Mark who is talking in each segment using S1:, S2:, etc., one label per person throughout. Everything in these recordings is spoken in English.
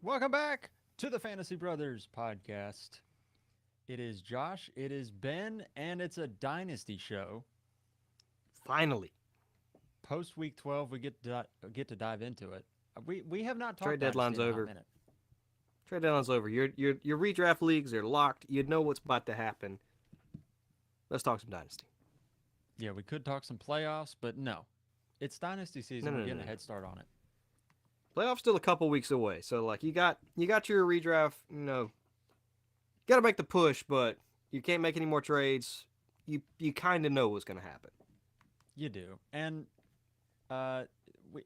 S1: Welcome back to the Fantasy Brothers podcast. It is Josh, it is Ben, and it's a Dynasty show.
S2: Finally,
S1: Post week 12, we get to dive into it. We have not talked
S2: trade
S1: Dynasty
S2: deadline's
S1: in a hot
S2: over.
S1: minute.
S2: Trade deadline's over. Your redraft leagues are locked. You know what's about to happen. Let's talk some dynasty.
S1: Yeah, we could talk some playoffs, but no. It's Dynasty
S2: No,
S1: season.
S2: no,
S1: We're
S2: no,
S1: getting a
S2: no.
S1: head start on it.
S2: Playoffs still a couple weeks away. So like you got your redraft. Got to make the push, but you can't make any more trades. You kind of know what's gonna happen.
S1: You do. And uh,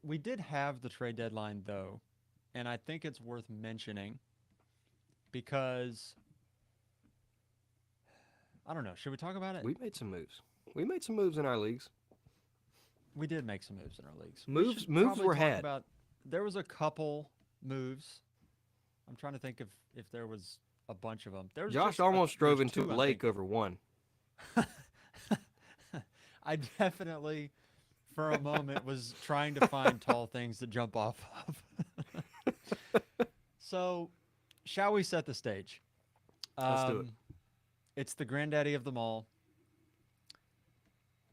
S1: we did have the trade deadline, though, and I think it's worth mentioning because I don't know. Should we talk about it?
S2: We made some moves. We made some moves in our leagues.
S1: We did make some moves in our leagues. We should
S2: Moves
S1: probably
S2: were
S1: talk
S2: had.
S1: about. There was a couple moves. I'm trying to think if there was a bunch of them.
S2: Josh almost drove
S1: There's
S2: into a
S1: two I'm
S2: lake
S1: thinking
S2: over one.
S1: of. I definitely, for a moment, was trying to find tall things to jump off of. So, shall we set the stage?
S2: Let's do it.
S1: Um, it's the granddaddy of them all.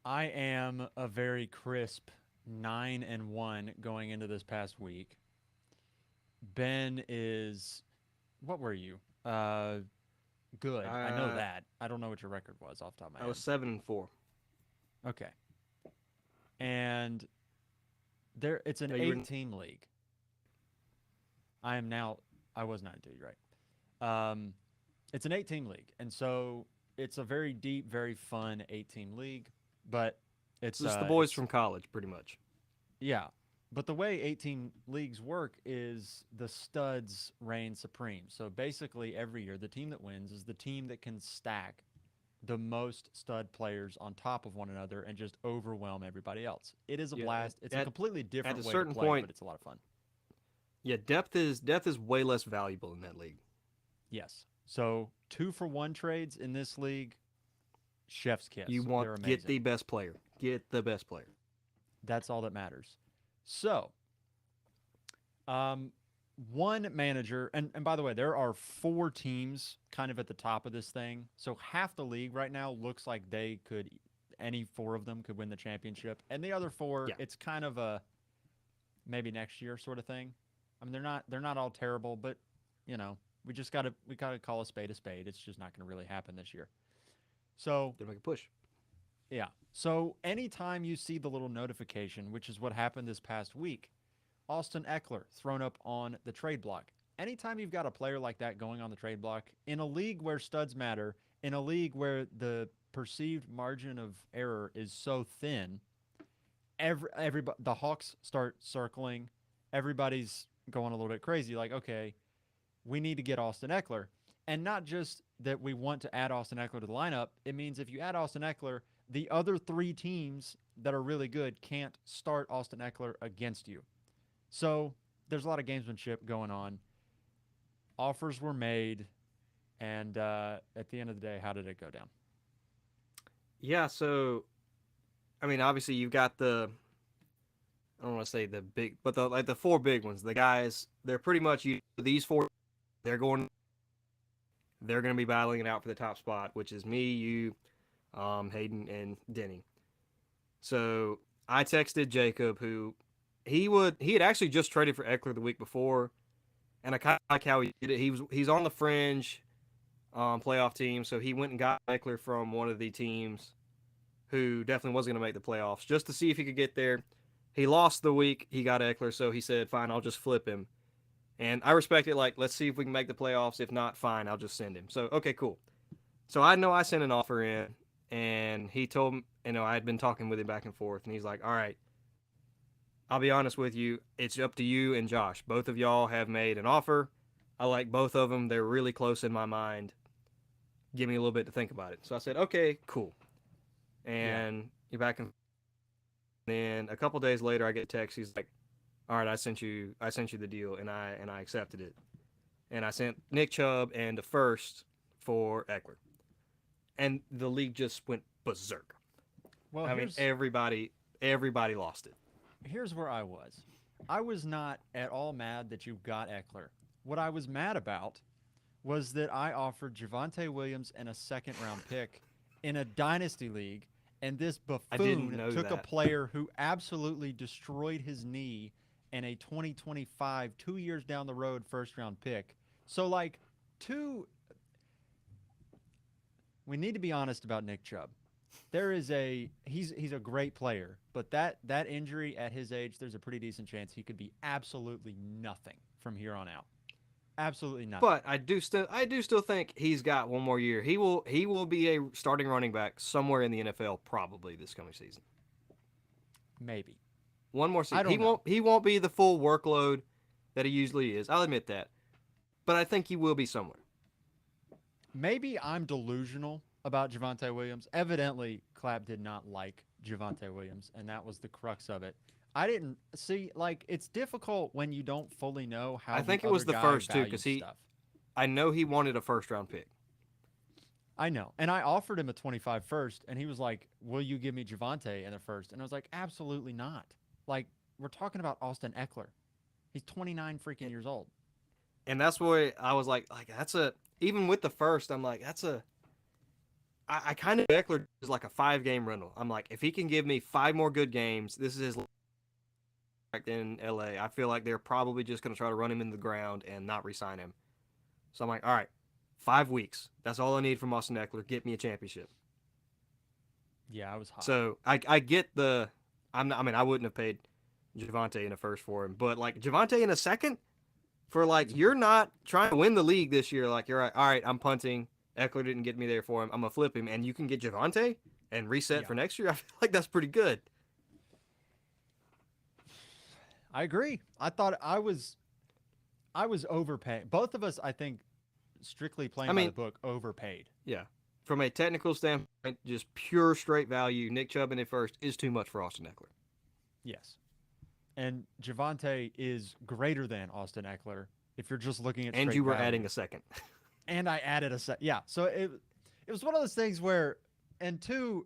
S1: I am a very crisp 9-1 going into this past week. Ben is, what were you? Good. I know
S2: Uh,
S1: that. I don't know what your record was off the top of my
S2: I
S1: head.
S2: was 7-4.
S1: Okay. And it's an
S2: No, you were
S1: 8 team league. I am now, I was 9-2, you're right. It's an 8 team league. And so it's a very deep, very fun 8 team league. But it's,
S2: just the
S1: uh,
S2: boys
S1: it's,
S2: from college, pretty much.
S1: yeah. But the way 18 leagues work is the studs reign supreme. So basically, every year, the team that wins is the team that can stack the most stud players on top of one another and just overwhelm everybody else. It is a
S2: Yeah,
S1: blast. It's a
S2: at
S1: completely
S2: at a
S1: different way to
S2: certain
S1: play,
S2: point,
S1: but it's a lot of fun.
S2: yeah, depth is way less valuable in that league.
S1: Yes. So 2-for-1 trades in this league, chef's
S2: You
S1: kiss.
S2: want
S1: They're
S2: get
S1: amazing.
S2: the best player. Get the best player.
S1: That's all that matters. So, um, one manager, and by the way, there are 4 teams kind of at the top of this thing. So half the league right now looks like any 4 of them could win the championship, and the other four,
S2: Yeah.
S1: it's kind of a maybe next year sort of thing. I mean, they're not all terrible, but you know, we gotta call a spade a spade. It's just not going to really happen this year. So
S2: Gonna make a push.
S1: yeah. So anytime you see the little notification, which is what happened this past week, Austin Eckler thrown up on the trade block. Anytime you've got a player like that going on the trade block in a league where studs matter, in a league where the perceived margin of error is so thin, everybody the Hawks start circling. Everybody's going a little bit crazy. Like, okay, we need to get Austin Eckler, and not just that we want to add Austin Eckler to the lineup. It means if you add Austin Eckler, the other 3 teams that are really good can't start Austin Eckler against you. So there's a lot of gamesmanship going on. Offers were made, and at the end of the day, how did it go down?
S2: Yeah. So I mean, obviously you've got the I don't want to say the big, but the 4 big ones. The guys, they're pretty much these 4. They're going. They're going to be battling it out for the top spot, which is me, you, Hayden, and Denny. So I texted Jacob, who he had actually just traded for Eckler the week before, and I kind of like how he did it. He's on the fringe playoff team, so he went and got Eckler from one of the teams who definitely wasn't going to make the playoffs just to see if he could get there. He lost the week he got Eckler, so he said, "Fine, I'll just flip him." And I respect it. Like, let's see if we can make the playoffs. If not, fine, I'll just send him. So okay, cool. So I know I sent an offer in, and he told me, I had been talking with him back and forth, and he's like, "All right, I'll be honest with you. It's up to you and Josh. Both of y'all have made an offer. I like both of them. They're really close in my mind. Give me a little bit to think about it." So I said, "Okay, cool."
S1: Yeah.
S2: And you're back and then a couple days later, I get a text. He's like, "All right, I sent you the deal, and I accepted it. And I sent Nick Chubb and the first for Eckler, and the league just went berserk.
S1: Well,
S2: I mean, everybody lost it.
S1: here's where I was. I was not at all mad that you got Eckler. what I was mad about was that I offered Javonte Williams and a second round pick in a dynasty league, and this
S2: I didn't
S1: buffoon
S2: know
S1: took a
S2: that.
S1: player who absolutely destroyed his knee and a 2025, 2 years down the road, first round pick. So, like, two, we need to be honest about Nick Chubb. There is a he's a great player, but that injury at his age, there's a pretty decent chance he could be absolutely nothing from here on out. Absolutely nothing.
S2: But I do still think he's got one more year. He will be a starting running back somewhere in the NFL probably this coming season.
S1: Maybe.
S2: One more
S1: I
S2: season. He
S1: don't know.
S2: won't he won't be the full workload that he usually is. I'll admit that. But I think he will be somewhere.
S1: Maybe I'm delusional about Javonte Williams. Evidently, Clapp did not like Javonte Williams, and that was the crux of it. I didn't see, like, it's difficult when you don't fully know how
S2: I
S1: the
S2: think it
S1: other
S2: was the
S1: guy
S2: first two because
S1: values stuff.
S2: I know he wanted a first round pick.
S1: I know. And I offered him a 25 first, and he was like, "Will you give me Javonte in the first?" And I was like, "Absolutely not." Like, we're talking about Austin Eckler. He's 29 freaking years old.
S2: And that's why I was like that's a even with the first, I'm like, that's a I kind of Eckler is like a 5 game rental. I'm like, if he can give me 5 more good games, this is his contract in LA. I feel like they're probably just gonna try to run him into the ground and not re-sign him. So I'm like, all right, 5 weeks. That's all I need from Austin Eckler. Get me a championship.
S1: Yeah, I was hot.
S2: So I get the I'm not, I mean I wouldn't have paid Javonte in a first for him, but like Javonte in a second for like you're not trying to win the league this year. Like you're like, all right, I'm punting. Eckler didn't get me there for him. I'm gonna flip him, and you can get Javonte and reset
S1: Yeah,
S2: for next year. I feel like that's pretty good.
S1: I agree. I was overpaying. Both of us, I think, strictly
S2: I
S1: playing by the
S2: mean,
S1: book, overpaid.
S2: yeah. From a technical standpoint, just pure straight value, Nick Chubb in it first is too much for Austin Eckler.
S1: Yes. And Javante is greater than Austin Eckler if you're just looking at
S2: And
S1: straight
S2: you were adding
S1: value.
S2: a second.
S1: And I added a set. Yeah. So it was one of those things where, and two,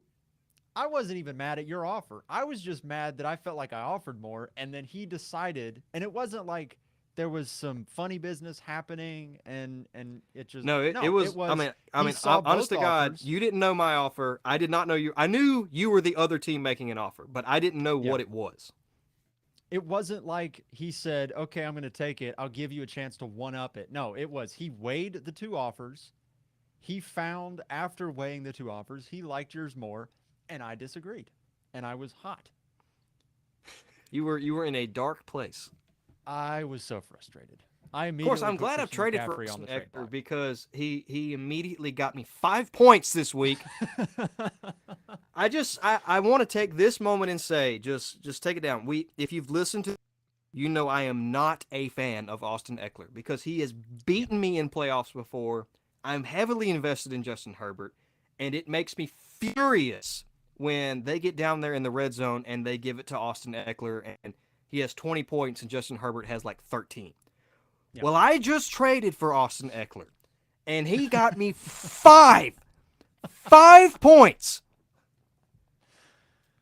S1: I wasn't even mad at your offer. I was just mad that I felt like I offered more, and then he decided, and it wasn't like there was some funny business happening, and it just
S2: No, it
S1: no, it
S2: was. I
S1: was
S2: mean, I
S1: he
S2: mean,
S1: saw
S2: honest
S1: both
S2: to God,
S1: offers.
S2: you didn't know my offer. I did not know you. I knew you were the other team making an offer, but I didn't know
S1: Yeah.
S2: what it was.
S1: It wasn't like he said, "Okay, I'm going to take it. I'll give you a chance to one up it." No, it was he weighed the two offers. He found after weighing the two offers, he liked yours more, and I disagreed. And I was hot.
S2: You were in a dark place.
S1: I was so frustrated. I
S2: Of course,
S1: immediately
S2: I'm
S1: put
S2: glad I've
S1: Christian
S2: traded for
S1: McCaffrey on
S2: Austin
S1: the trade
S2: Eckler
S1: block.
S2: because he immediately got me 5 points this week. I want to take this moment and say just take it down. If you've listened to, you know I am not a fan of Austin Eckler because he has
S1: Yeah.
S2: beaten me in playoffs before. I'm heavily invested in Justin Herbert, and it makes me furious when they get down there in the red zone and they give it to Austin Eckler and he has 20 points and Justin Herbert has like 13.
S1: Yeah.
S2: Well, I just traded for Austin Eckler, and he got me 5 points.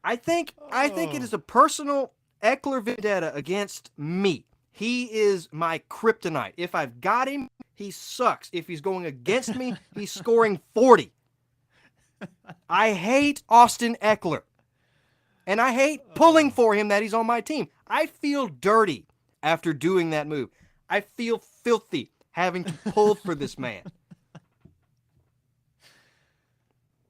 S2: I think it
S1: Oh.
S2: is a personal Eckler vendetta against me. He is my kryptonite. If I've got him, he sucks. If he's going against me, he's scoring 40. I hate Austin Eckler. And I hate pulling
S1: Oh.
S2: for him that he's on my team. I feel dirty after doing that move. I feel filthy having to pull for this man.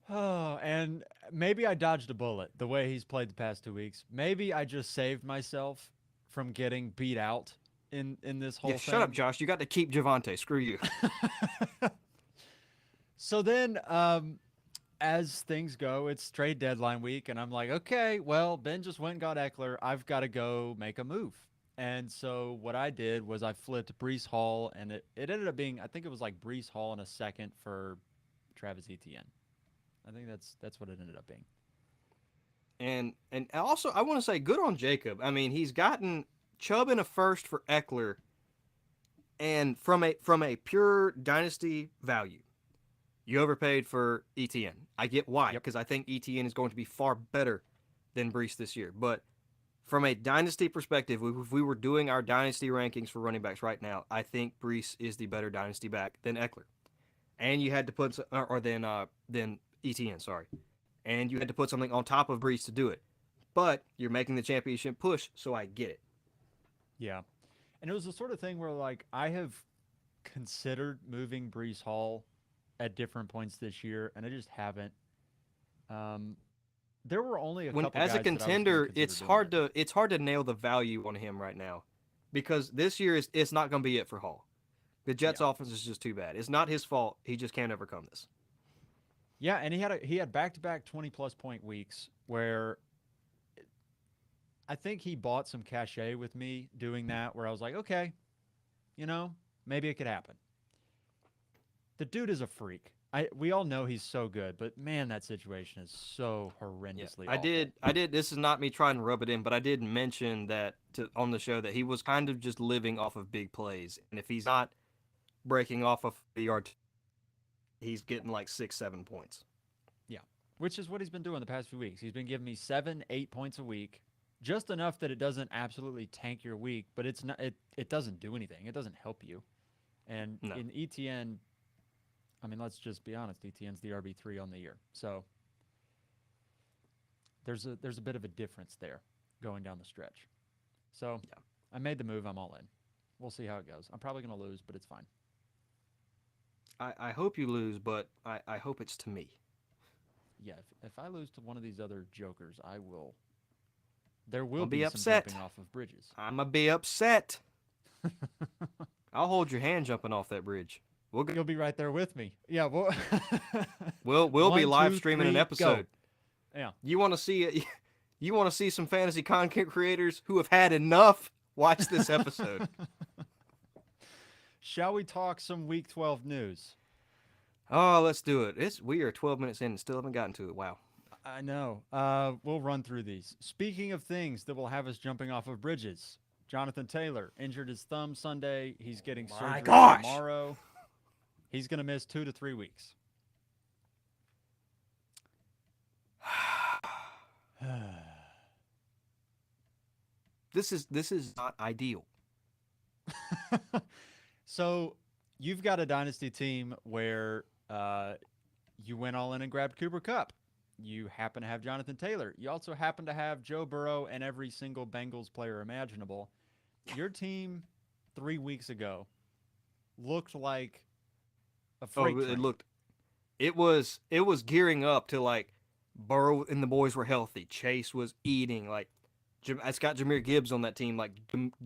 S1: Oh, and maybe I dodged a bullet the way he's played the past 2 weeks. Maybe I just saved myself from getting beat out in this
S2: Yeah,
S1: whole
S2: shut up,
S1: thing.
S2: Josh. You got to keep Javante. Screw you.
S1: So then, as things go, it's trade deadline week, and I'm like, okay, well, Ben just went and got Eckler. I've got to go make a move. And so what I did was I flipped Brees Hall, and it ended up being, I think it was like Brees Hall in a second for Travis Etienne. I think that's what it ended up being.
S2: And also, I want to say good on Jacob. I mean, he's gotten Chubb in a first for Eckler, and from a pure dynasty value, you overpaid for ETN. I get why,
S1: Yep.
S2: because I think ETN is going to be far better than Brees this year. But from a dynasty perspective, if we were doing our dynasty rankings for running backs right now, I think Brees is the better dynasty back than Eckler, and you had to put or than ETN, sorry, and you had to put something on top of Brees to do it. But you're making the championship push, so I get it.
S1: Yeah. And it was the sort of thing where, like, I have considered moving Brees Hall at different points this year, and I just haven't. Um, there were only a
S2: When
S1: couple
S2: as a
S1: guys that I was going to
S2: contender,
S1: consider doing it.
S2: it's hard to nail the value on him right now, because this year is it's not going to be it for Hall. The Jets'
S1: Yeah.
S2: offense is just too bad. It's not his fault. He just can't overcome this.
S1: Yeah, and he had back-to-back 20-plus point weeks where I think he bought some cachet with me doing that, where I was like, okay, maybe it could happen. The dude is a freak. We all know he's so good, but man, that situation is so
S2: Yeah,
S1: horrendously
S2: I
S1: awful.
S2: did. I did. This is not me trying to rub it in, but I did mention that on the show that he was kind of just living off of big plays, and if he's not breaking off of the yard, he's getting like 6, 7 points.
S1: Yeah, which is what he's been doing the past few weeks. He's been giving me 7, 8 points a week, just enough that it doesn't absolutely tank your week, but it's not. It doesn't do anything. It doesn't help you. And
S2: No,
S1: in ETN, I mean, let's just be honest. ETN's the RB3 on the year, so there's a bit of a difference there going down the stretch. So
S2: yeah,
S1: I made the move. I'm all in. We'll see how it goes. I'm probably going to lose, but it's fine.
S2: I hope you lose, but I hope it's to me.
S1: Yeah, if I lose to one of these other jokers, I will. There will
S2: I'll be
S1: be some
S2: upset.
S1: jumping off of bridges.
S2: I'm gonna be upset. I'll hold your hand jumping off that bridge. We'll go,
S1: You'll be right there with me. Yeah, well,
S2: we'll be
S1: one,
S2: live
S1: two,
S2: streaming an
S1: three, go.
S2: episode.
S1: Yeah.
S2: You want to see it? You want to see some fantasy content creators who have had enough? Watch this episode.
S1: Shall we talk some Week 12 news?
S2: Oh, let's do it. We are 12 minutes in and still haven't gotten to it. Wow.
S1: I know. We'll run through these. Speaking of things that will have us jumping off of bridges, Jonathan Taylor injured his thumb Sunday. He's getting
S2: My
S1: surgery
S2: gosh.
S1: tomorrow. He's going to miss 2 to 3 weeks.
S2: This is not ideal.
S1: So you've got a dynasty team where you went all in and grabbed Cooper Cup. You happen to have Jonathan Taylor. You also happen to have Joe Burrow and every single Bengals player imaginable. Your team 3 weeks ago looked like a freight
S2: It
S1: train.
S2: looked it was gearing up to like Burrow and the boys were healthy. Chase was eating like it's got Jahmyr Gibbs on that team. Like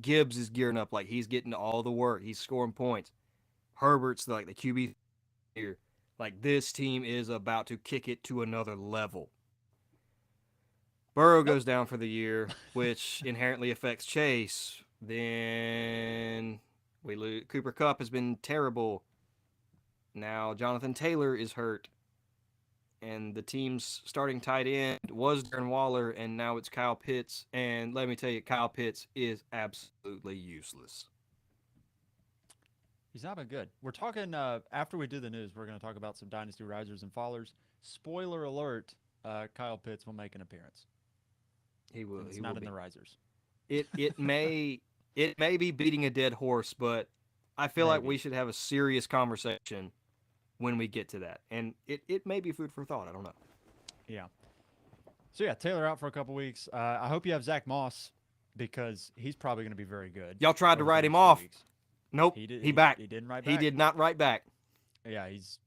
S2: Gibbs is gearing up, like he's getting all the work. He's scoring points. Herbert's like the QB here. Like this team is about to kick it to another level. Burrow
S1: Nope.
S2: goes down for the year, which inherently affects Chase. Then we lose. Cooper Cup has been terrible. Now Jonathan Taylor is hurt, and the team's starting tight end was Darren Waller, and now it's Kyle Pitts. And let me tell you, Kyle Pitts is absolutely useless.
S1: He's not been good. We're talking after we do the news. We're going to talk about some dynasty risers and fallers. Spoiler alert: Kyle Pitts will make an appearance,
S2: He will.
S1: and it's
S2: He will
S1: not in
S2: be.
S1: the risers.
S2: It may be beating a dead horse, but I feel like we
S1: Maybe.
S2: should have a serious conversation when we get to that, and it may be food for thought. I don't know.
S1: Yeah. So yeah, Taylor out for a couple weeks. I hope you have Zach Moss because he's probably going to be very good
S2: Y'all tried to
S1: over the
S2: write him
S1: next few
S2: off.
S1: weeks.
S2: Nope.
S1: He did.
S2: He
S1: He,
S2: back.
S1: he didn't write
S2: He
S1: back.
S2: did not write back.
S1: Yeah, he's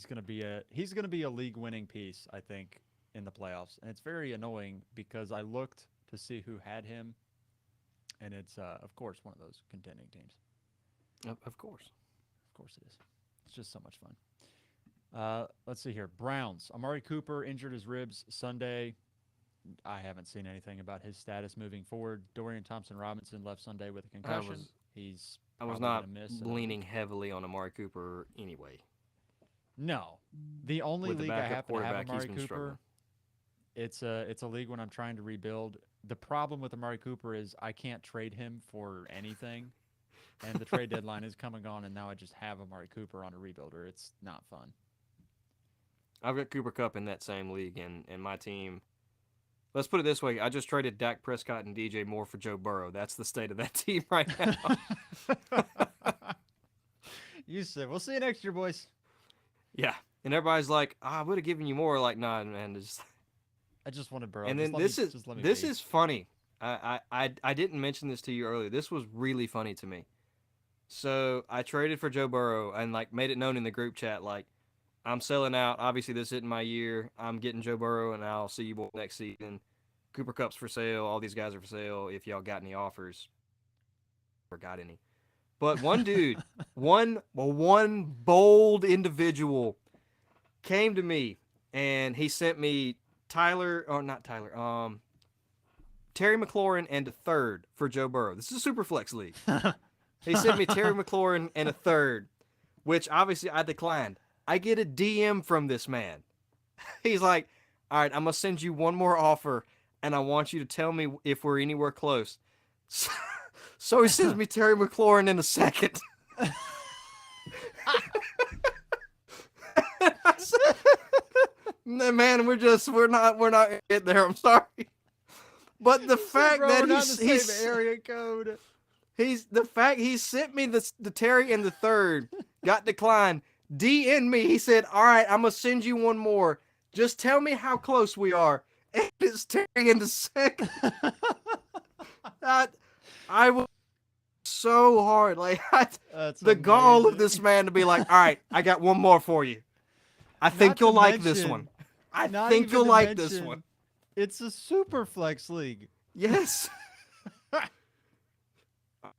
S1: going to be a league winning piece, I think, in the playoffs, and it's very annoying because I looked to see who had him, and it's of course one of those contending teams.
S2: Of course.
S1: Of course it is. It's just so much fun. Let's see here. Browns. Amari Cooper injured his ribs Sunday. I haven't seen anything about his status moving forward. Dorian Thompson Robinson left Sunday with a
S2: I
S1: concussion.
S2: was
S1: He's
S2: I was
S1: probably going
S2: not
S1: to miss another
S2: leaning
S1: week.
S2: heavily on Amari Cooper anyway.
S1: No, the only
S2: With the
S1: league I
S2: backup
S1: happen to have
S2: quarterback, he's
S1: Amari
S2: been
S1: Cooper,
S2: struggling.
S1: it's a league when I'm trying to rebuild. The problem with Amari Cooper is I can't trade him for anything, and the trade deadline is coming on, and now I just have Amari Cooper on a rebuilder. It's not fun.
S2: I've got Cooper Cup in that same league, and my team let's put it this way. I just traded Dak Prescott and DJ Moore for Joe Burrow. That's the state of that team right now.
S1: You said, we'll see you next year, boys.
S2: Yeah. And everybody's like, I would have given you more. Like, nah, man.
S1: I just wanted Burrow.
S2: And
S1: Just
S2: then
S1: let me, just let me
S2: this
S1: be.
S2: is funny. I didn't mention this to you earlier. This was really funny to me. So I traded for Joe Burrow and like made it known in the group chat like I'm selling out. Obviously, this isn't my year. I'm getting Joe Burrow, and I'll see you boys next season. Cooper Cup's for sale. All these guys are for sale. If y'all got any offers, or got any. But one dude, one bold individual came to me, and he sent me Tyler, or not Tyler, Terry McLaurin and a third for Joe Burrow. This is a super flex league. He sent me Terry McLaurin and a third, which obviously I declined. I get a DM from this man. He's like, all right, I'm going to send you one more offer, and I want you to tell me if we're anywhere close. So he sends me Terry McLaurin in a second. Man, we're not getting there. I'm sorry. But the fact
S1: Bro,
S2: that
S1: we're not in the
S2: he's
S1: same area code.
S2: the fact he sent me the Terry and the third got declined. DN me. He said, "All right, I'm gonna send you one more. Just tell me how close we are." And it's Terry in the second. I was so hard. Like the gall of this man to be like, "All right, I got one more for you. I think you'll like this one. I think you'll like this one."
S1: It's a super flex league.
S2: Yes.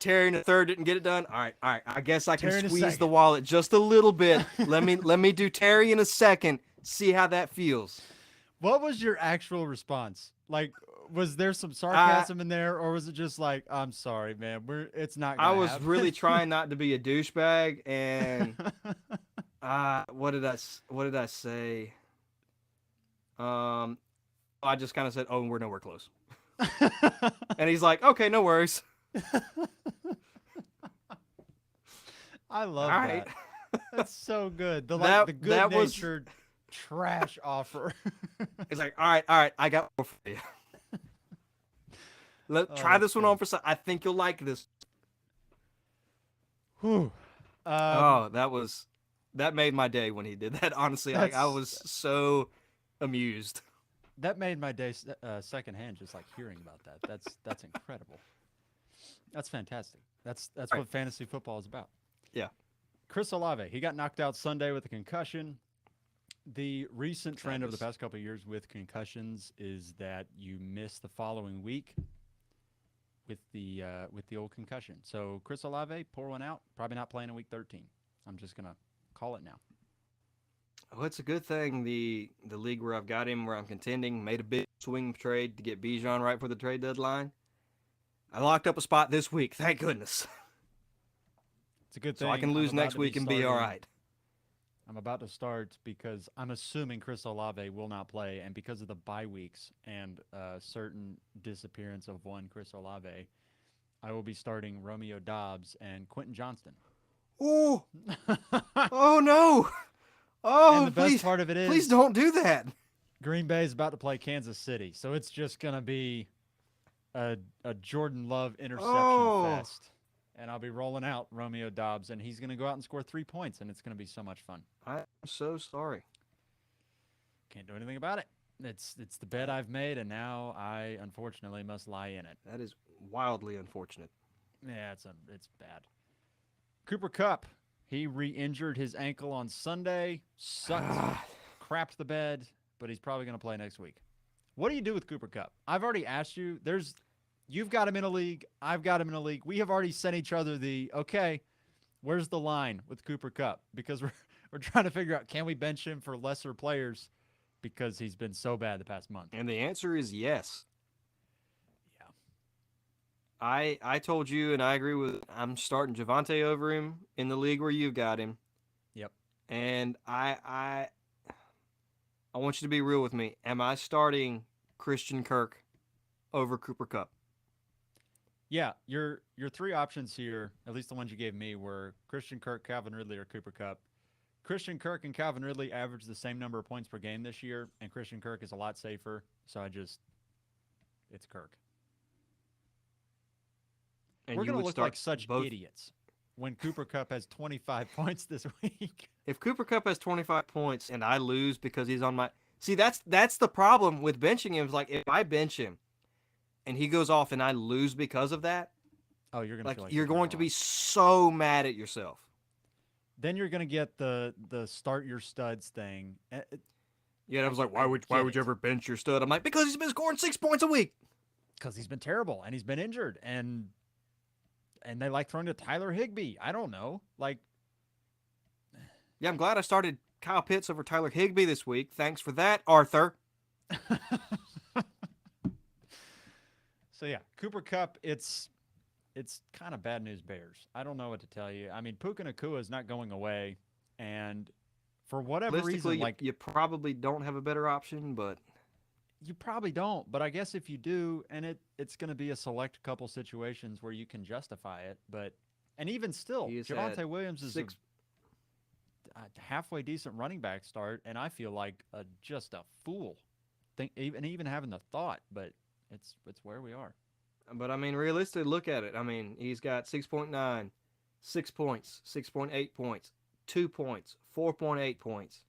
S2: Terry in the third didn't get it done. All right. I guess I can squeeze the wallet just a little bit. Let me do Terry in a second. See how that feels.
S1: What was your actual response? Like, was there some sarcasm in there, or was it just like, "I'm sorry, man, it's not gonna
S2: I was
S1: happen."
S2: really trying not to be a douchebag, and what did I say? I just kind of said, "Oh, we're nowhere close." And he's like, "Okay, no worries."
S1: I love
S2: All
S1: that.
S2: right.
S1: That's so good. The good-natured trash offer.
S2: He's like, all right, I got more for you. Try this one on for some. I think you'll like this.
S1: Whew.
S2: That made my day when he did that. Honestly, like I was so amused.
S1: That made my day secondhand just like hearing about that. That's incredible. That's fantastic. That's right. What fantasy football is about.
S2: Yeah.
S1: Chris Olave, he got knocked out Sunday with a concussion. The recent trend of the past couple of years with concussions is that you miss the following week with the old concussion. So Chris Olave, pour one out. Probably not playing in week 13. I'm just gonna call it now.
S2: Well, it's a good thing the league where I've got him, where I'm contending, made a big swing trade to get Bijan right for the trade deadline. I locked up a spot this week. Thank goodness.
S1: It's a good thing.
S2: So I can lose next week and be all right.
S1: I'm about to start because I'm assuming Chris Olave will not play, and because of the bye weeks and certain disappearance of one Chris Olave, I will be starting Romeo Doubs and Quentin Johnston.
S2: Oh, oh no! Oh,
S1: and the best part of it is,
S2: please don't do that.
S1: Green Bay is about to play Kansas City, so it's just gonna be a Jordan Love interception fest. And I'll be rolling out Romeo Doubs, and he's going to go out and score 3 points, and it's going to be so much fun.
S2: I'm so sorry.
S1: Can't do anything about it. It's the bet I've made, and now I unfortunately must lie in it.
S2: That is wildly unfortunate.
S1: Yeah, it's bad. Cooper Kupp, he re-injured his ankle on Sunday. Sucked, crapped the bed, but he's probably going to play next week. What do you do with Cooper Kupp? I've already asked you. You've got him in a league. I've got him in a league. We have already sent each other okay, where's the line with Cooper Kupp? Because we're trying to figure out, can we bench him for lesser players because he's been so bad the past month?
S2: And the answer is yes.
S1: Yeah.
S2: I told you, and I agree with, I'm starting Javonte over him in the league where you've got him.
S1: Yep.
S2: And I want you to be real with me. Am I starting Christian Kirk over Cooper Kupp?
S1: Yeah, your 3 options here, at least the ones you gave me, were Christian Kirk, Calvin Ridley, or Cooper Kupp. Christian Kirk and Calvin Ridley average the same number of points per game this year, and Christian Kirk is a lot safer, so I just it's Kirk.
S2: And
S1: We're
S2: you
S1: going to
S2: would
S1: look like
S2: start
S1: such
S2: both.
S1: idiots when Cooper Cup has 25 points this week.
S2: If Cooper Cup has 25 points and I lose because he's on my see, that's the problem with benching him. Is like if I bench him and he goes off and I lose because of that,
S1: Oh, you're going to
S2: like
S1: feel like
S2: you're
S1: shit from
S2: going
S1: now
S2: to
S1: on.
S2: be so mad at yourself.
S1: Then you're going to get the start your studs thing.
S2: Yeah, I was like, why would
S1: get
S2: you
S1: it.
S2: ever bench your stud? I'm like, because he's been scoring 6 points a week.
S1: Because he's been terrible and he's been injured and they like throwing to Tyler Higbee. I don't know. Like,
S2: Yeah, I'm glad I started Kyle Pitts over Tyler Higbee this week. Thanks for that, Arthur.
S1: so yeah, Cooper Cup. It's kind of bad news bears. I don't know what to tell you. I mean, Puka Nakua is not going away, and for whatever
S2: Realistically,
S1: reason, like
S2: you probably don't have a better option, but
S1: you probably don't. But I guess if you do, and it's going to be a select couple situations where you can justify it. But and even still,
S2: he has
S1: Javonte
S2: had
S1: Williams is
S2: six.
S1: a halfway decent running back start, and I feel like just a fool. Think even having the thought, but it's where we are.
S2: But I mean, realistically, look at it. I mean, he's got 6.9, 6 points, 6.8 points, 2 points, 4.8 points.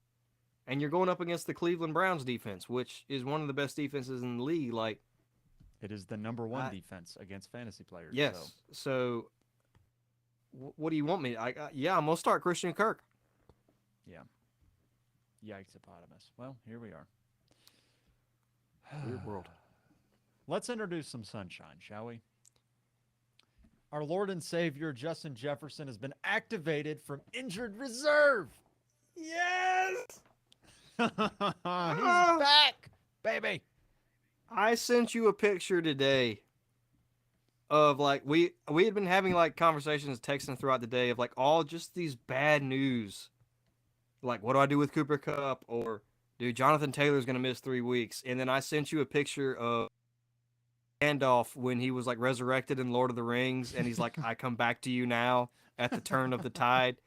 S2: And you're going up against the Cleveland Browns defense, which is one of the best defenses in the league. Like,
S1: It is the number one defense against fantasy players.
S2: yes. So, what do you want me? Yeah, I'm gonna start Christian Kirk.
S1: Yeah. Yikes, hippopotamus. Well, here we are.
S2: Weird world.
S1: Let's introduce some sunshine, shall we? Our Lord and Savior, Justin Jefferson, has been activated from injured reserve.
S2: Yes.
S1: He's back, baby.
S2: I sent you a picture today of like we had been having like conversations texting throughout the day of like all just these bad news. Like, what do I do with Cooper Cup? Or, dude, Jonathan Taylor's gonna miss 3 weeks. And then I sent you a picture of Gandalf when he was like resurrected in Lord of the Rings, and he's like, "I come back to you now at the turn of the tide,"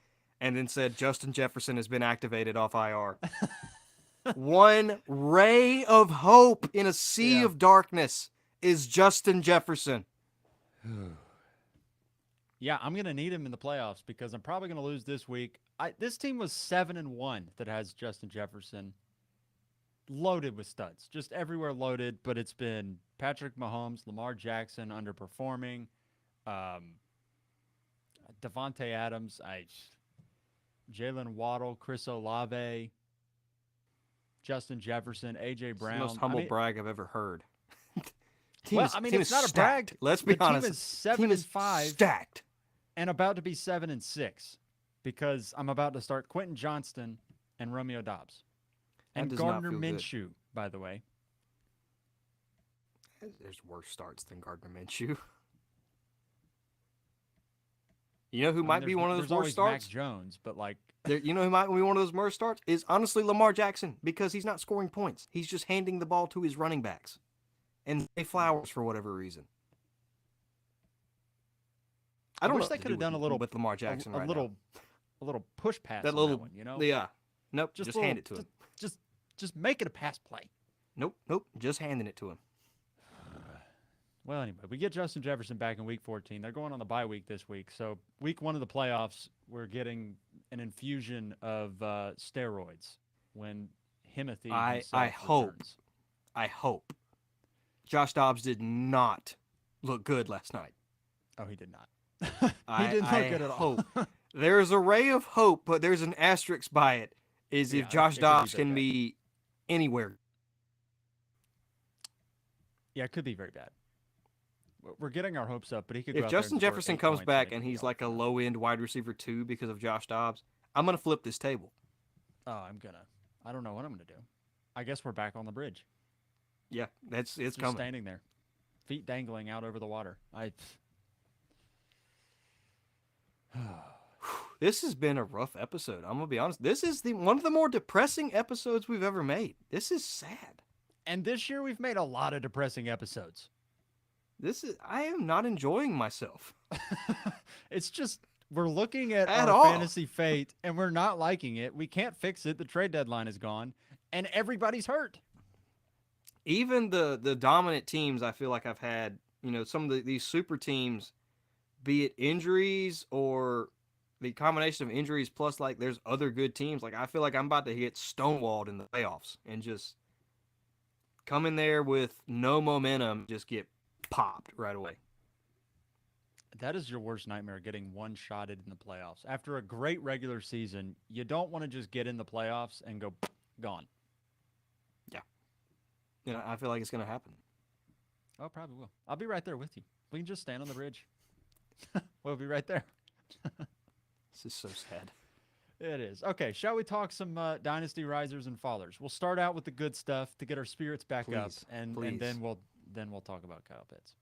S2: and then said Justin Jefferson has been activated off IR. One ray of hope in a sea of darkness is Justin Jefferson.
S1: Yeah, I'm gonna need him in the playoffs because I'm probably gonna lose this week. This team was 7-1 that has Justin Jefferson loaded with studs, just everywhere loaded. But it's been Patrick Mahomes, Lamar Jackson underperforming, Devontae Adams, Jalen Waddle, Chris Olave, Justin Jefferson, AJ Brown.
S2: It's the most humble brag I've ever heard.
S1: It's not a brag.
S2: Let's be honest.
S1: The team is 7-5,
S2: stacked,
S1: and about to be 7-6 because I'm about to start Quentin Johnston and Romeo Doubs and Gardner Minshew. By the way,
S2: there's worse starts than Gardner Minshew. You know who might be one of those worst starts?
S1: Mac Jones, but like,
S2: you know who might be one of those worst starts is honestly Lamar Jackson because he's not scoring points. He's just handing the ball to his running backs, and Zay Flowers for whatever reason. I wish
S1: they could have done a little
S2: with Lamar Jackson,
S1: a little push pass.
S2: That little one, you know? Yeah. Nope. Just hand it to him.
S1: Just make it a pass play.
S2: Nope. Just handing it to him.
S1: Well, anyway, we get Justin Jefferson back in Week 14. They're going on the bye week this week. So Week 1 of the playoffs, we're getting an infusion of steroids when Himothy returns.
S2: I hope. Josh Dobbs did not look good last night.
S1: Oh, he did not. He didn't look good at all.
S2: There's a ray of hope, but there's an asterisk by it. If Josh Dobbs can be anywhere.
S1: Yeah, it could be very bad. We're getting our hopes up, but he could.
S2: If Justin Jefferson comes back and he's like a low-end wide receiver 2 because of Josh Dobbs, I'm gonna flip this table.
S1: Oh, I don't know what I'm gonna do. I guess we're back on the bridge.
S2: Yeah, it's
S1: just
S2: coming.
S1: Standing there, feet dangling out over the water.
S2: This has been a rough episode. I'm gonna be honest. This is one of the more depressing episodes we've ever made. This is sad.
S1: And this year we've made a lot of depressing episodes.
S2: I am not enjoying myself.
S1: It's just we're looking at our fantasy fate and we're not liking it. We can't fix it. The trade deadline is gone and everybody's hurt.
S2: even the dominant teams, I feel like I've had, some of these super teams, be it injuries or the combination of injuries plus like there's other good teams. Like I feel like I'm about to get stonewalled in the playoffs and just come in there with no momentum, just get popped right away.
S1: That is your worst nightmare, getting one-shotted in the playoffs. After a great regular season, you don't want to just get in the playoffs and go gone.
S2: Yeah, I feel like it's gonna happen.
S1: Oh, probably will. I'll be right there with you. We can just stand on the bridge. We'll be right there.
S2: This is so sad.
S1: It is. Okay, shall we talk some dynasty risers and fallers? We'll start out with the good stuff to get our spirits back up,
S2: Please,
S1: and
S2: please.
S1: then we'll talk about Kyle Pitts.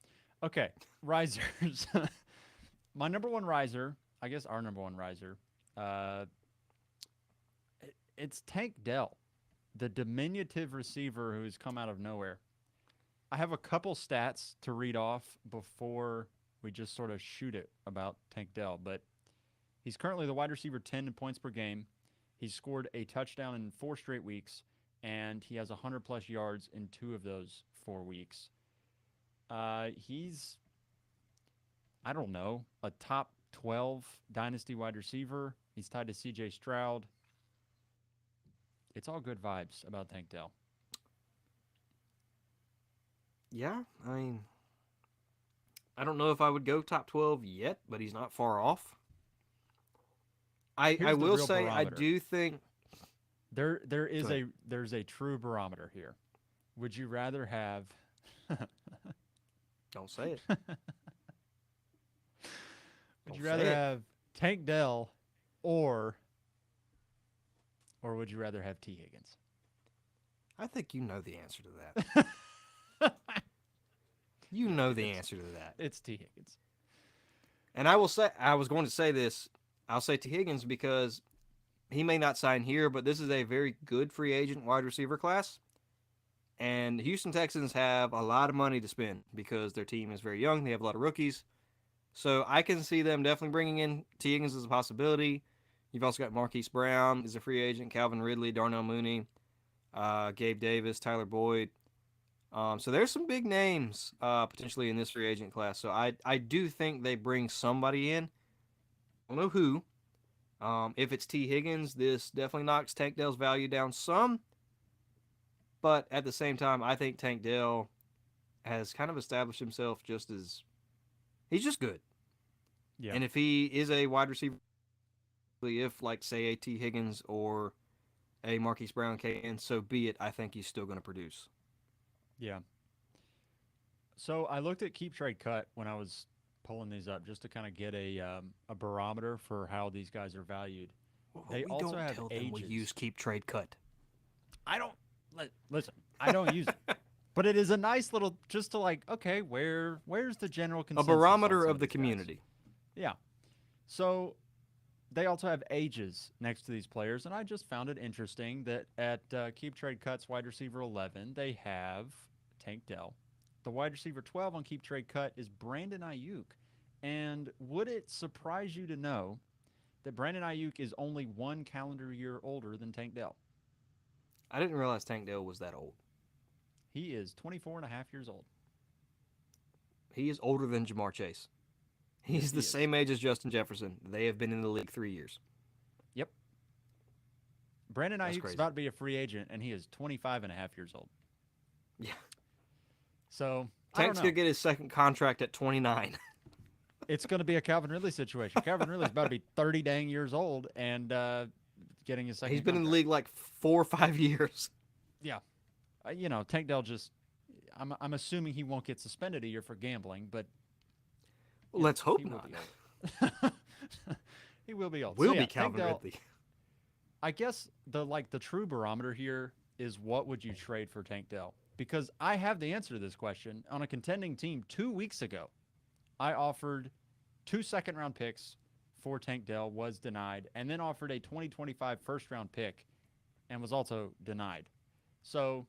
S1: Okay, risers. My number one riser, I guess our number one riser, uh, it's Tank Dell, the diminutive receiver who's come out of nowhere. I have a couple stats to read off before we just sort of shoot it about Tank Dell, but he's currently the wide receiver 10 in points per game. He's scored a touchdown in 4 straight weeks, and he has 100 plus yards in 2 of those 4 weeks. He's, I don't know, a top 12 dynasty wide receiver. He's tied to CJ Stroud. It's all good vibes about Tank Dell.
S2: Yeah, I mean, I don't know if I would go top 12 yet, but he's not far off. I
S1: Here's the
S2: will
S1: real
S2: say I
S1: barometer.
S2: do think.
S1: There
S2: Go
S1: is
S2: ahead.
S1: there's a true barometer here. Would you rather have
S2: Don't say it.
S1: would
S2: Don't
S1: you
S2: say
S1: rather
S2: it.
S1: have Tank Dell or or would you rather have T Higgins?
S2: I think you know the answer to that. You know the
S1: it's
S2: answer to that.
S1: it's T Higgins.
S2: And I will say, I was going to say this. I'll say to Higgins because he may not sign here, but this is a very good free agent wide receiver class. And the Houston Texans have a lot of money to spend because their team is very young. They have a lot of rookies. So I can see them definitely bringing in T. Higgins as a possibility. You've also got Marquise Brown is a free agent, Calvin Ridley, Darnell Mooney, Gabe Davis, Tyler Boyd. So there's some big names potentially in this free agent class. So I do think they bring somebody in. I don't know who. If it's T. Higgins, this definitely knocks Tank Dell's value down some. But at the same time, I think Tank Dell has kind of established himself just as he's just good.
S1: Yeah.
S2: And if he is a wide receiver, if like say a T. Higgins or a Marquise Brown can, so be it. I think he's still going to produce.
S1: Yeah. So I looked at keep trade cut when I was pulling these up just to kind of get a barometer for how these guys are valued.
S2: Well,
S1: They
S2: we
S1: also
S2: don't
S1: have
S2: tell them we
S1: ages.
S2: use keep trade cut.
S1: I don't listen. I don't use it, but it is a nice little just to like. Okay, where's the general
S2: A
S1: consensus on
S2: barometer
S1: some
S2: of
S1: of
S2: the
S1: these guys?
S2: community.
S1: Yeah. So they also have ages next to these players, and I just found it interesting that at Keep Trade Cuts wide receiver 11, they have Tank Dell. The wide receiver 12 on Keep Trade Cut is Brandon Ayuk. And would it surprise you to know that Brandon Ayuk is only 1 calendar year older than Tank Dell?
S2: I didn't realize Tank Dell was that old.
S1: He is 24 and a half years old.
S2: He is older than Jamar Chase.
S1: Yes,
S2: He's
S1: he
S2: the
S1: is.
S2: same age as Justin Jefferson. They have been in the league 3 years.
S1: Yep. Brandon
S2: That's
S1: Ayuk's
S2: crazy.
S1: about to be a free agent, and he is 25 and a half years old.
S2: Yeah.
S1: So, I don't
S2: Tank's
S1: know.
S2: gonna get his second contract at 29.
S1: It's going to be a Calvin Ridley situation. Calvin Ridley's about to be 30 dang years old and getting his
S2: He's
S1: second
S2: been in the
S1: contract.
S2: league like 4 or 5 years.
S1: Yeah. Tank Dell just, I'm assuming he won't get suspended a year for gambling, but,
S2: Let's hope
S1: he will
S2: not.
S1: be old. He will be old. So,
S2: Will
S1: yeah,
S2: be
S1: Tank
S2: Calvin
S1: Dell,
S2: Ridley.
S1: I guess the true barometer here is what would you trade for Tank Dell? Because I have the answer to this question. On a contending team 2 weeks ago, I offered 2 second round picks for Tank Dell, was denied, and then offered a 2025 first round pick and was also denied. So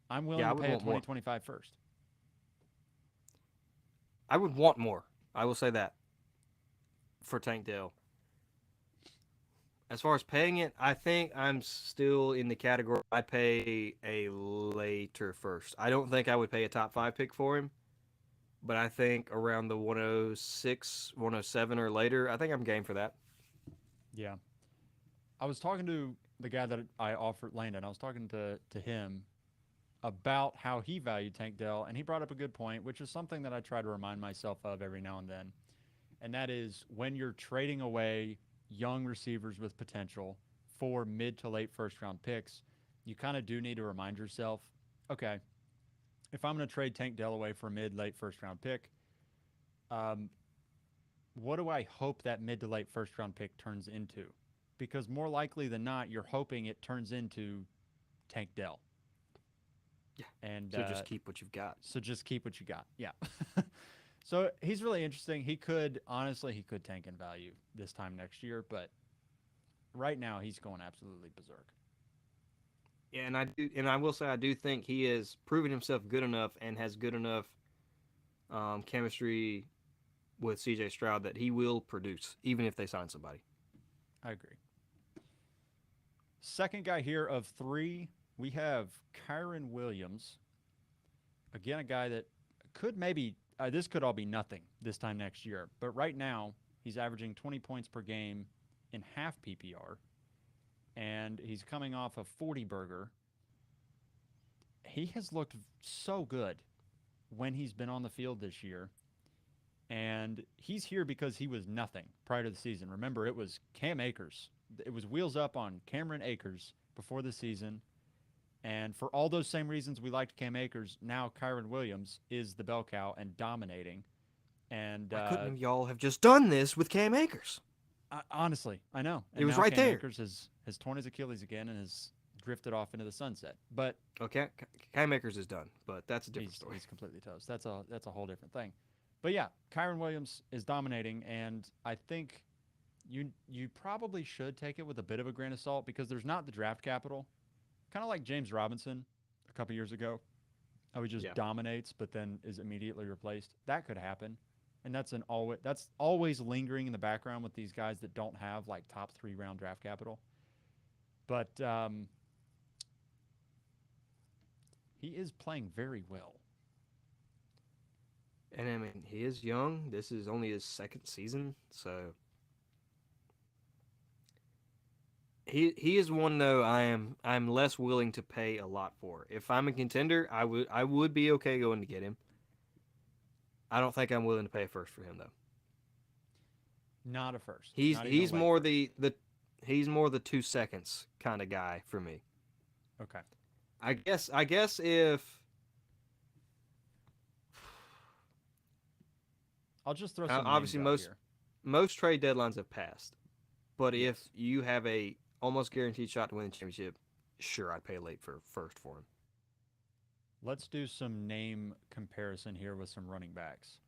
S1: I'm willing
S2: Yeah, I
S1: to
S2: would
S1: pay a
S2: want more.
S1: 2025 first.
S2: I would want more. I will say that for Tank Dell. as far as paying it, I think I'm still in the category I'd pay a later first. I don't think I would pay a top 5 pick for him, but I think around the 106, 107 or later, I think I'm game for that.
S1: Yeah. I was talking to the guy that I offered Landon. I was talking to him about how he valued Tank Dell, and he brought up a good point, which is something that I try to remind myself of every now and then. And that is when you're trading away young receivers with potential for mid to late first round picks, you kind of do need to remind yourself, okay, if I'm going to trade Tank Dell away for a mid late first round pick, um, what do I hope that mid to late first round pick turns into? Because more likely than not, you're hoping it turns into Tank Dell.
S2: Yeah.
S1: And
S2: So just keep what you've got.
S1: so just keep what you got. Yeah. So he's really interesting. He could, honestly, he could tank in value this time next year, but right now he's going absolutely berserk.
S2: Yeah, and I will say I do think he has proven himself good enough and has good enough chemistry with CJ Stroud that he will produce, even if they sign somebody.
S1: I agree. Second guy here of three, we have Kyren Williams. Again, a guy that could maybe, this could all be nothing this time next year, but right now he's averaging 20 points per game in half PPR, and he's coming off a 40 burger. He has looked so good when he's been on the field this year. And he's here because he was nothing prior to the season. Remember, it was Cam Akers. It was wheels up on Cameron Akers before the season. And for all those same reasons we liked Cam Akers, now Kyren Williams is the bell cow and dominating. And
S2: Why couldn't y'all have just done this with Cam Akers?
S1: honestly, I know.
S2: It
S1: And
S2: was
S1: now
S2: right
S1: Cam
S2: there.
S1: Akers has torn his Achilles again and has drifted off into the sunset. But
S2: Okay, Cam Akers is done, but that's a different story.
S1: he's completely toast. That's a whole different thing. But yeah, Kyren Williams is dominating, and I think you probably should take it with a bit of a grain of salt because there's not the draft capital. Kind of like James Robinson a couple years ago, how he just
S2: Yeah.
S1: dominates, but then is immediately replaced. That could happen, and that's always lingering in the background with these guys that don't have like top 3 round draft capital. But he is playing very well.
S2: And I mean, he is young. This is only his second season, so he is one though I'm less willing to pay a lot for. If I'm a contender, I would be okay going to get him. I don't think I'm willing to pay first for him though.
S1: Not a first,
S2: He's
S1: not even a
S2: he's
S1: late
S2: more
S1: first.
S2: the he's more the 2 seconds kind of guy for me.
S1: Okay.
S2: I guess if
S1: I'll just throw some names
S2: obviously
S1: out here.
S2: most trade deadlines have passed, but if
S1: Yes.
S2: you have a almost guaranteed shot to win the championship, sure I'd pay late for first for him.
S1: Let's do some name comparison here with some running backs.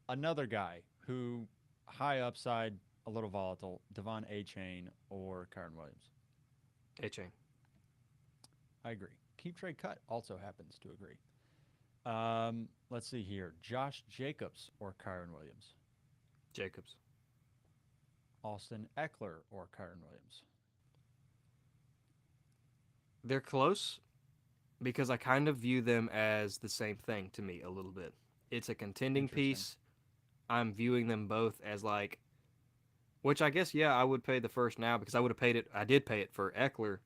S1: Another guy who high upside, a little volatile, Devon A. Chain or Kyron Williams.
S2: A chain.
S1: I agree. Keep trade cut also happens to agree. Let's see here. Josh Jacobs or Kyron Williams.
S2: Jacobs.
S1: Austin Eckler or Kyron Williams.
S2: They're close because I kind of view them as the same thing to me a little bit. It's a contending
S1: Interesting.
S2: piece. I'm viewing them both as like, which I guess yeah I would pay the first now because I would have paid it. I did pay it for Eckler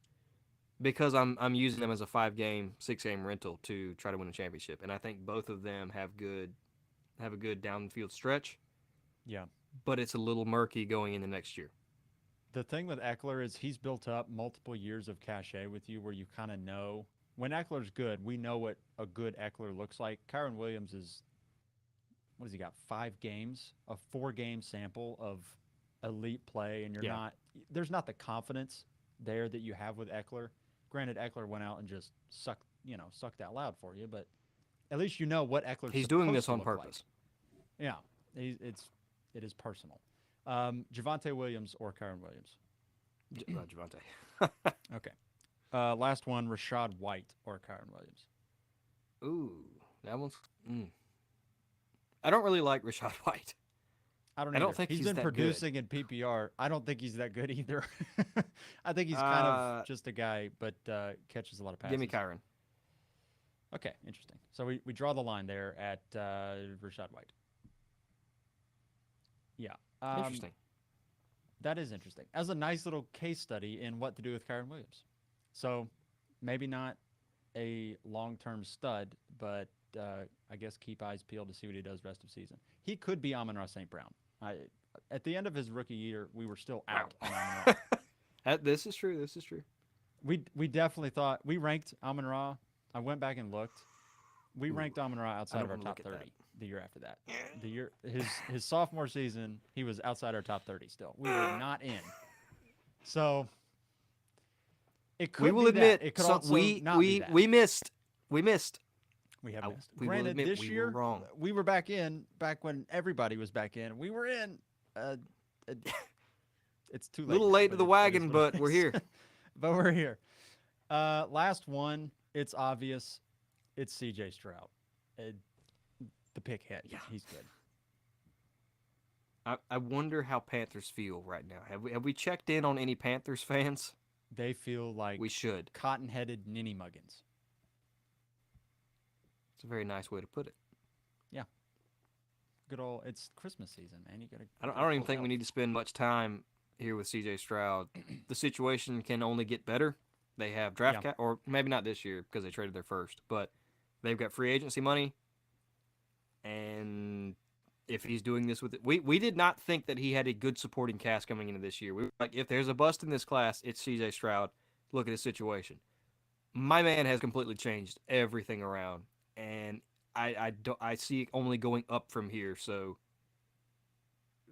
S2: because I'm using them as a 5 game, 6 game rental to try to win a championship, and I think both of them have a good downfield stretch,
S1: Yeah.
S2: but it's a little murky going into next year.
S1: The thing with Eckler is he's built up multiple years of cachet with you where you kind of know when Eckler's good, we know what a good Eckler looks like. Kyron Williams is, what has he got? 5 games, a 4 game sample of elite play, and
S2: Yeah,
S1: there's not the confidence there that you have with Eckler. Granted, Eckler went out and just sucked out loud for you, but at least you know what Eckler's
S2: he's doing
S1: supposed
S2: this
S1: to
S2: on
S1: look like.
S2: purpose.
S1: Yeah, it is personal. Javante Williams or Kyron Williams.
S2: Javante.
S1: Okay. Last one, Rashad White or Kyron Williams.
S2: Ooh, that one's. Mm. I don't really like Rashad White.
S1: I don't
S2: I don't
S1: either.
S2: think
S1: He's
S2: he's
S1: been
S2: that good.
S1: producing in PPR. I don't think he's that good either. I think he's kind of
S2: Uh,
S1: just a guy, but catches a lot of
S2: Give me
S1: passes.
S2: Kyren.
S1: Okay, interesting. So we draw the line there at Rashad White. Yeah. Um,
S2: Interesting.
S1: that is interesting. As a nice little case study in what to do with Kyren Williams. So maybe not a long-term stud, but I guess keep eyes peeled to see what he does rest of season. He could be Amon-Ra St. Brown. At the end of his rookie year, we were still out on Amon-Ra.
S2: This is true. This is true.
S1: We definitely thought we ranked Amon-Ra. I went back and looked. We
S2: Ooh,
S1: ranked Amon-Ra
S2: I
S1: outside
S2: don't
S1: of our
S2: want to look
S1: top
S2: at that.
S1: 30 the year after that. The year his sophomore season, he was outside our top 30 still. We were not in. So it
S2: We
S1: could
S2: will
S1: be that.
S2: admit
S1: It could
S2: some,
S1: also not be that.
S2: we missed. We missed.
S1: We have missed.
S2: We will
S1: Granted,
S2: admit
S1: this
S2: we were
S1: year
S2: wrong.
S1: we were back in back when everybody was back in. We were in. Uh, uh, it's too
S2: A
S1: late.
S2: little
S1: now,
S2: late to
S1: but
S2: the
S1: it is
S2: wagon,
S1: what
S2: but
S1: it
S2: we're
S1: is.
S2: here.
S1: But we're here. Last one. It's obvious. It's CJ Stroud. The pick head.
S2: Yeah.
S1: He's good.
S2: I wonder how Panthers feel right now. Have we checked in on any Panthers fans?
S1: They feel like
S2: We should.
S1: cotton-headed ninny muggins.
S2: It's a very nice way to put it.
S1: Yeah. Good old. It's Christmas season, man. You gotta.
S2: I don't even think we need to spend much time here with CJ Stroud. The situation can only get better. They have draft
S1: Yeah.
S2: cap, or maybe not this year because they traded their first, but they've got free agency money. And if he's doing this with it, we did not think that he had a good supporting cast coming into this year. We were like, if there's a bust in this class, it's CJ Stroud. Look at his situation. My man has completely changed everything around, and I see it only going up from here. So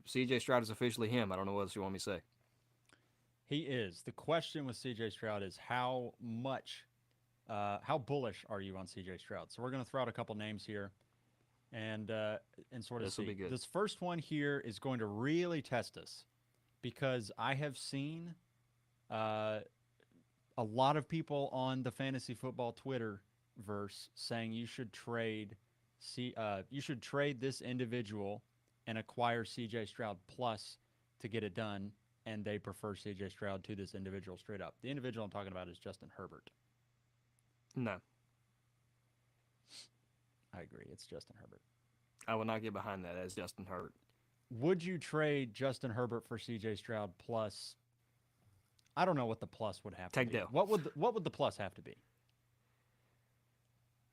S2: CJ Stroud is officially him. I don't know what else you want me to say.
S1: He is. The question with CJ Stroud is how bullish are you on CJ Stroud? So we're going to throw out a couple names here and sort of
S2: This will
S1: see.
S2: be good.
S1: This first one here is going to really test us because I have seen a lot of people on the fantasy football Twitter verse saying you should trade this individual and acquire CJ Stroud plus to get it done, and they prefer CJ Stroud to this individual straight up. The individual I'm talking about is Justin Herbert.
S2: No,
S1: I agree. It's Justin Herbert.
S2: I will not get behind that as Justin Herbert.
S1: Would you trade Justin Herbert for CJ Stroud plus? I don't know what the plus would have to
S2: Take
S1: be.
S2: Dell.
S1: What would the plus have to be?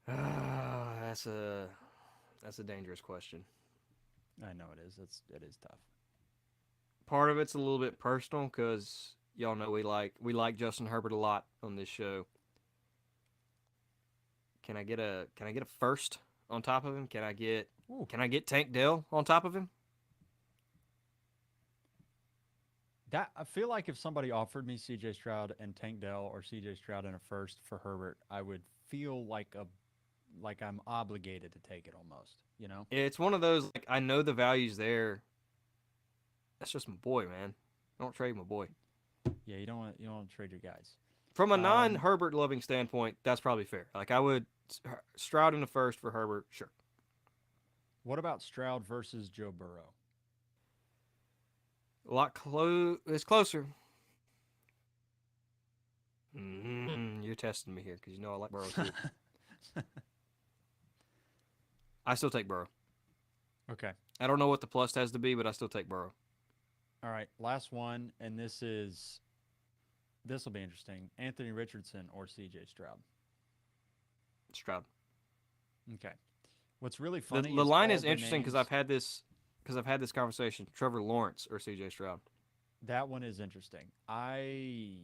S2: That's a dangerous question.
S1: I know it is. It is tough.
S2: Part of it's a little bit personal because y'all know we like Justin Herbert a lot on this show. Can I get a first on top of him? Can I get Tank Dell on top of him?
S1: That I feel like if somebody offered me CJ Stroud and Tank Dell or CJ Stroud and a first for Herbert, I would feel like I'm obligated to take it almost, you know?
S2: It's one of those like I know the value's there. That's just my boy, man. Don't trade my boy.
S1: Yeah, you don't want to trade your guys.
S2: From a non-Herbert loving standpoint, that's probably fair. Like I would Stroud in the first for Herbert, sure.
S1: What about Stroud versus Joe Burrow?
S2: A lot it's closer. You're testing me here because you know I like Burrow too. I still take Burrow.
S1: Okay.
S2: I don't know what the plus has to be, but I still take Burrow.
S1: All right, last one, and this will be interesting. Anthony Richardson or CJ Stroud?
S2: Stroud.
S1: Okay. What's really funny
S2: The line
S1: all
S2: is
S1: the
S2: interesting because
S1: names-
S2: I've had this conversation. Trevor Lawrence or CJ Stroud.
S1: That one is interesting. I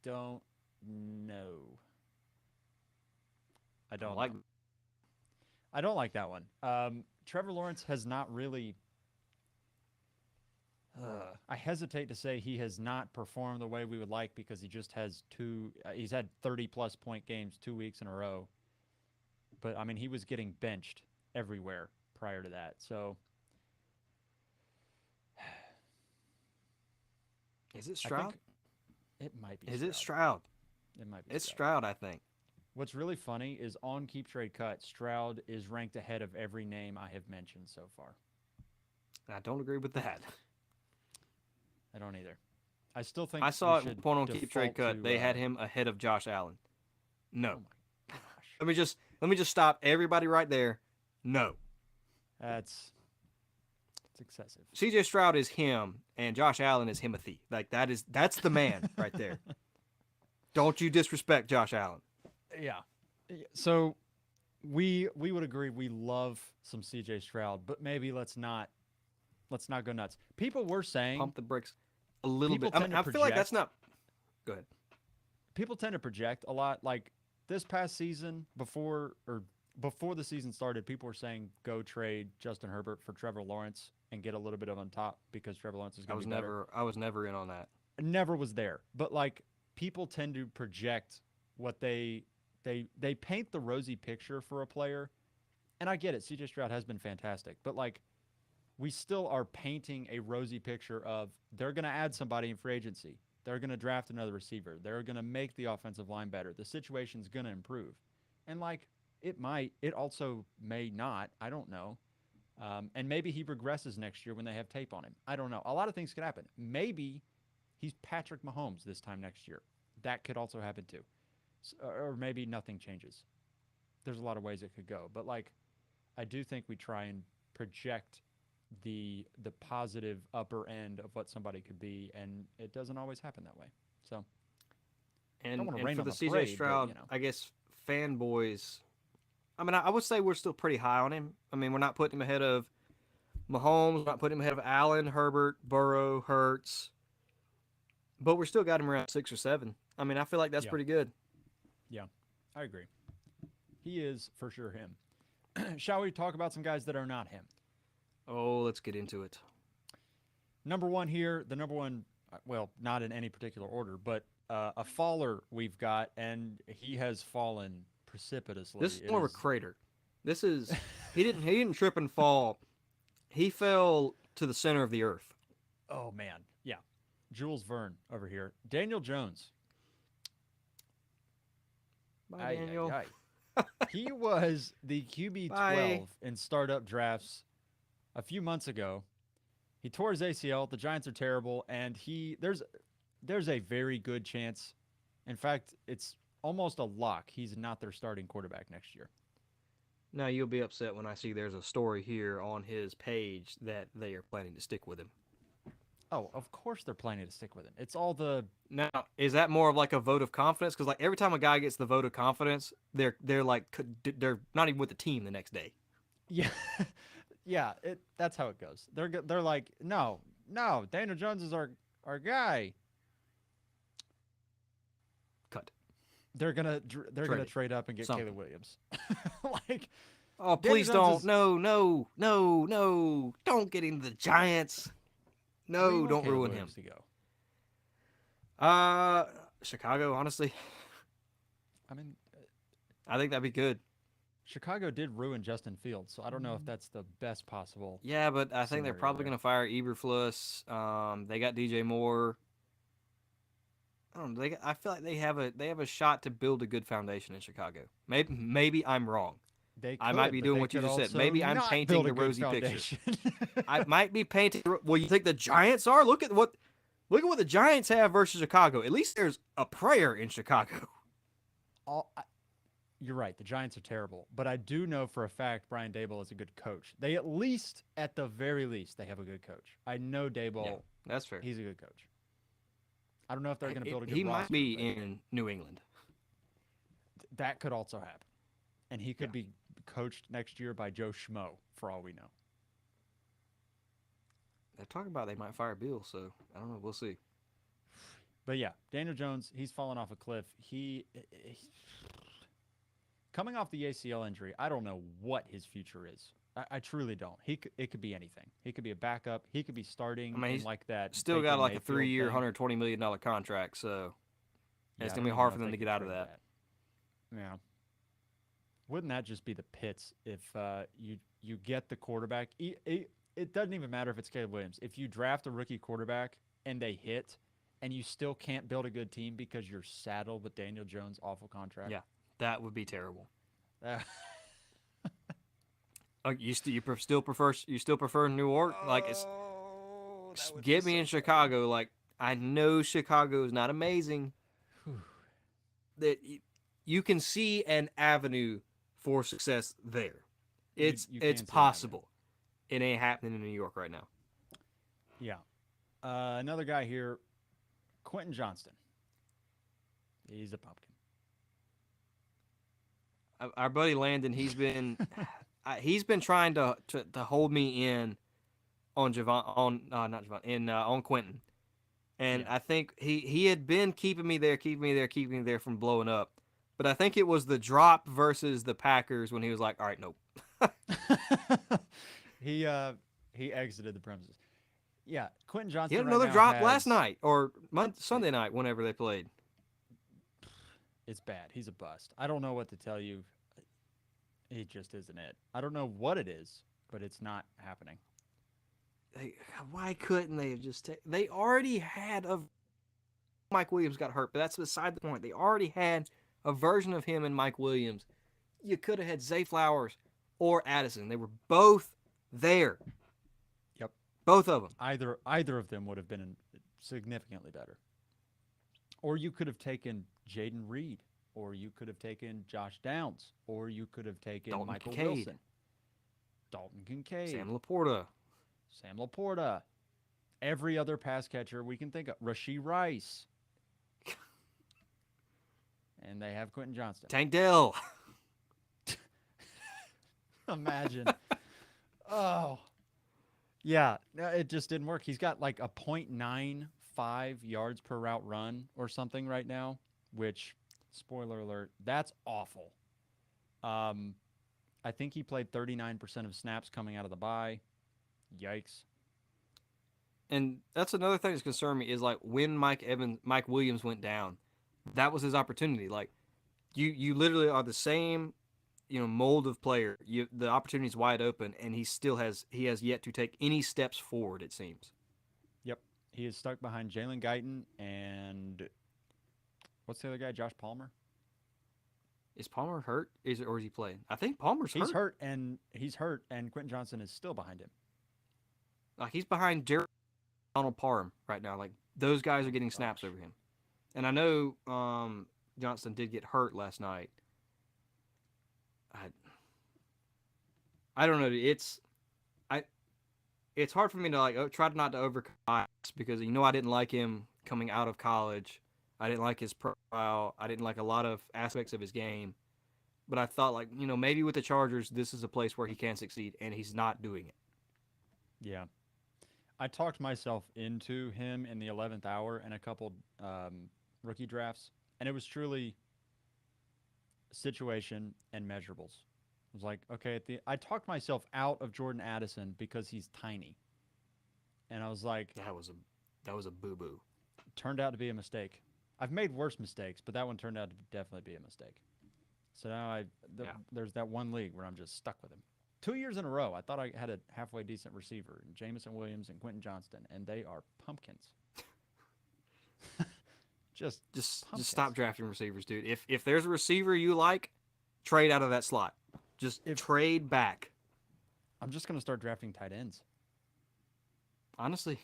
S1: don't know. I don't
S2: like.
S1: know. I don't like that one. Trevor Lawrence has not really. I hesitate to say he has not performed the way we would like because he just has he's had 30-plus point games 2 weeks in a row. But, I mean, he was getting benched everywhere prior to that. So.
S2: Is it Stroud?
S1: It might be.
S2: Is it Stroud?
S1: It might be.
S2: It's Stroud, I think.
S1: What's really funny is on Keep Trade Cut, Stroud is ranked ahead of every name I have mentioned so far.
S2: I don't agree with that.
S1: I don't either. I still think
S2: I
S1: we
S2: saw
S1: should
S2: at point on Keep Trade
S1: default
S2: Cut,
S1: to.
S2: they had him ahead of Josh Allen.
S1: Oh
S2: No.
S1: my gosh,
S2: Let me just stop everybody right there. No.
S1: that's it's excessive.
S2: CJ Stroud is him and Josh Allen is Himothy. Like that's the man right there. Don't you disrespect Josh Allen.
S1: Yeah. So we would agree we love some CJ Stroud, but maybe let's not go nuts. People were saying
S2: Pump the brakes a little
S1: people
S2: bit. I mean,
S1: tend to
S2: I feel like that's
S1: project.
S2: not go ahead.
S1: People tend to project a lot. Like this past season, before the season started, people were saying go trade Justin Herbert for Trevor Lawrence and get a little bit of on top because Trevor Lawrence is
S2: I
S1: going to
S2: was
S1: be better.
S2: never in on that.
S1: Never was there, but like people tend to project what they paint the rosy picture for a player, and I get it. CJ Stroud has been fantastic, but like we still are painting a rosy picture of they're going to add somebody in free agency. They're going to draft another receiver. They're going to make the offensive line better. The situation's going to improve. And like it might, it also may not. I don't know. And maybe he regresses next year when they have tape on him. I don't know. A lot of things could happen. Maybe he's Patrick Mahomes this time next year. That could also happen too. Or maybe nothing changes. There's a lot of ways it could go. But like I do think we try and project the positive upper end of what somebody could be, and it doesn't always happen that way. So I don't
S2: And
S1: want to
S2: and
S1: rain
S2: for
S1: on
S2: the
S1: the
S2: CJ
S1: parade, but
S2: Stroud, I guess fanboys. I mean, I would say we're still pretty high on him. I mean, we're not putting him ahead of Mahomes, we're not putting him ahead of Allen, Herbert, Burrow, Hurts, but we're still got him around 6 or 7. I mean, I feel like that's
S1: yeah,
S2: pretty good.
S1: yeah, I agree. He is for sure him. Shall we talk about some guys that are not him?
S2: Oh, let's get into it.
S1: Number one here, the number one, well, not in any particular order, but a faller we've got, and he has fallen precipitously.
S2: This is
S1: It
S2: more of a
S1: is.
S2: crater. This is he didn't trip and fall. He fell to the center of the earth.
S1: Oh man, yeah. Jules Verne over here. Daniel Jones.
S2: Bye,
S1: Ay, ay,
S2: Daniel.
S1: ay. He was the QB
S2: Bye.
S1: 12 in startup drafts a few months ago. He tore his ACL. The Giants are terrible, and there's a very good chance. In fact, it's almost a lock. He's not their starting quarterback next year.
S2: Now you'll be upset when I see there's a story here on his page that they are planning to stick with him.
S1: Oh, of course they're planning to stick with him. It's all the
S2: Now, is that more of like a vote of confidence? Because like every time a guy gets the vote of confidence, they're like they're not even with the team the next day.
S1: yeah, yeah. That's how it goes. They're like no, no. Daniel Jones is our guy.
S2: Cut.
S1: They're gonna
S2: Traded.
S1: trade up and get
S2: Something.
S1: Caleb Williams. Like
S2: Oh,
S1: Daniel
S2: please
S1: Jones
S2: don't.
S1: is.
S2: No, no, no, no. Don't get into the Giants.
S1: Where do you
S2: No,
S1: want
S2: don't
S1: Caleb
S2: ruin him.
S1: Williams to go?
S2: Chicago, honestly.
S1: I mean,
S2: I think that'd be good.
S1: Chicago did ruin Justin Fields, so I don't know if that's the best possible
S2: Yeah, but I think they're
S1: scenario
S2: probably
S1: there.
S2: going to fire Eberflus. They got DJ Moore. I don't know. I feel like they have a shot to build a good foundation in Chicago. Maybe I'm wrong.
S1: They
S2: I might
S1: could,
S2: be
S1: but
S2: doing
S1: they
S2: what you
S1: could
S2: just said.
S1: also
S2: Maybe I'm
S1: not
S2: painting
S1: build a
S2: the
S1: good
S2: rosy picture.
S1: foundation.
S2: I might be painting. Well, you think the Giants are? Look at what the Giants have versus Chicago. At least there's a prayer in Chicago.
S1: All, I, you're right. The Giants are terrible, but I do know for a fact Brian Dable is a good coach. They at the very least, they have a good coach. I know
S2: Yeah,
S1: Dable.
S2: that's fair.
S1: He's a good coach. I don't know if they're going to build a
S2: He
S1: good
S2: might
S1: roster,
S2: be
S1: but
S2: in New England.
S1: that could also happen. And he
S2: Yeah.
S1: could be coached next year by Joe Schmo, for all we know.
S2: They're talking about they might fire Bill, so I don't know. We'll see.
S1: But yeah, Daniel Jones, he's fallen off a cliff. He coming off the ACL injury. I don't know what his future is. I truly don't. It could be anything. He could be a backup. He could be
S2: I
S1: starting
S2: mean,
S1: in
S2: he's
S1: like that
S2: still
S1: Baker
S2: got like a
S1: Mayfield
S2: 3-year,
S1: thing.
S2: $120 million contract, so
S1: Yeah,
S2: it's
S1: I
S2: gonna
S1: don't
S2: be
S1: even
S2: hard
S1: know
S2: for
S1: if
S2: them
S1: they
S2: to
S1: could
S2: get out of
S1: trade
S2: that.
S1: Yeah. Wouldn't that just be the pits if you get the quarterback? It doesn't even matter if it's Caleb Williams. If you draft a rookie quarterback and they hit, and you still can't build a good team because you're saddled with Daniel Jones' awful contract.
S2: Yeah, that would be terrible.
S1: Uh,
S2: You still prefer New York? Like,
S1: Oh, that would be
S2: get
S1: so
S2: me in
S1: bad.
S2: Chicago. Like, I know Chicago is not amazing.
S1: Whew.
S2: That you can see an avenue for success there.
S1: You
S2: It's
S1: can see an avenue.
S2: possible. It ain't happening in New York right now.
S1: Yeah. Another guy here, Quentin Johnston. He's a pumpkin.
S2: Our buddy Landon, he's been trying to hold me in on Javon on not Javon in on Quentin, and
S1: Yeah.
S2: I think he had been keeping me there from blowing up. But I think it was the drop versus the Packers when he was like, "All right, nope."
S1: he uh he exited the premises. Yeah, Quentin
S2: He had
S1: Johnston right
S2: another
S1: now
S2: drop last
S1: has
S2: night or Sunday night whenever they played.
S1: it's bad. He's a bust. I don't know what to tell you. He just isn't it. I don't know what it is, but it's not happening.
S2: They, why couldn't they have just? They already had a Mike Williams got hurt, but that's beside the point. They already had a version of him and Mike Williams. You could have had Zay Flowers or Addison. They were both there.
S1: Yep.
S2: Both of them.
S1: Either of them would have been significantly better. Or you could have taken Jaden Reed, or you could have taken Josh Downs, or you could have taken
S2: Dalton
S1: Michael
S2: Kincaid,
S1: Wilson, Dalton Kincaid,
S2: Sam Laporta.
S1: Sam Laporta, every other pass catcher we can think of, Rasheed Rice, and they have Quentin Johnston.
S2: Tank Dell.
S1: Imagine. Oh, yeah, it just didn't work. He's got like a .95 yards per route run or something right now, which, spoiler alert, that's awful. Um, I think he played 39% of snaps coming out of the bye. Yikes.
S2: And that's another thing that's concerned me is like when Mike Williams went down, that was his opportunity. Like you literally are the same, mold of player. The opportunity is wide open, and he has yet to take any steps forward. It seems.
S1: Yep. He is stuck behind Jalen Guyton and what's the other guy? Josh Palmer?
S2: Is Palmer hurt? Or is he playing? I think Palmer's
S1: He's
S2: hurt.
S1: hurt and Quentin Johnson is still behind him.
S2: Like he's behind Jared Donald Parham right now. Like those guys are getting snaps
S1: Gosh.
S2: over him. And I know Johnson did get hurt last night. I I don't know. I it's hard for me to try not to overcome bias because I didn't like him coming out of college. I didn't like his profile. I didn't like a lot of aspects of his game. But I thought maybe with the Chargers this is a place where he can succeed, and he's not doing it.
S1: Yeah. I talked myself into him in the 11th hour and a couple rookie drafts, and it was truly situation and measurables. I was like, okay, I talked myself out of Jordan Addison because he's tiny. And I was like,
S2: That was a boo boo.
S1: turned out to be a mistake. I've made worse mistakes, but that one turned out to definitely be a mistake. So now there's that one league where I'm just stuck with him. 2 years in a row, I thought I had a halfway decent receiver, Jamison Williams and Quentin Johnston, and they are pumpkins. just
S2: Just stop drafting receivers, dude. If there's a receiver you like, trade out of that slot. Just trade back.
S1: I'm just gonna start drafting tight ends.
S2: Honestly,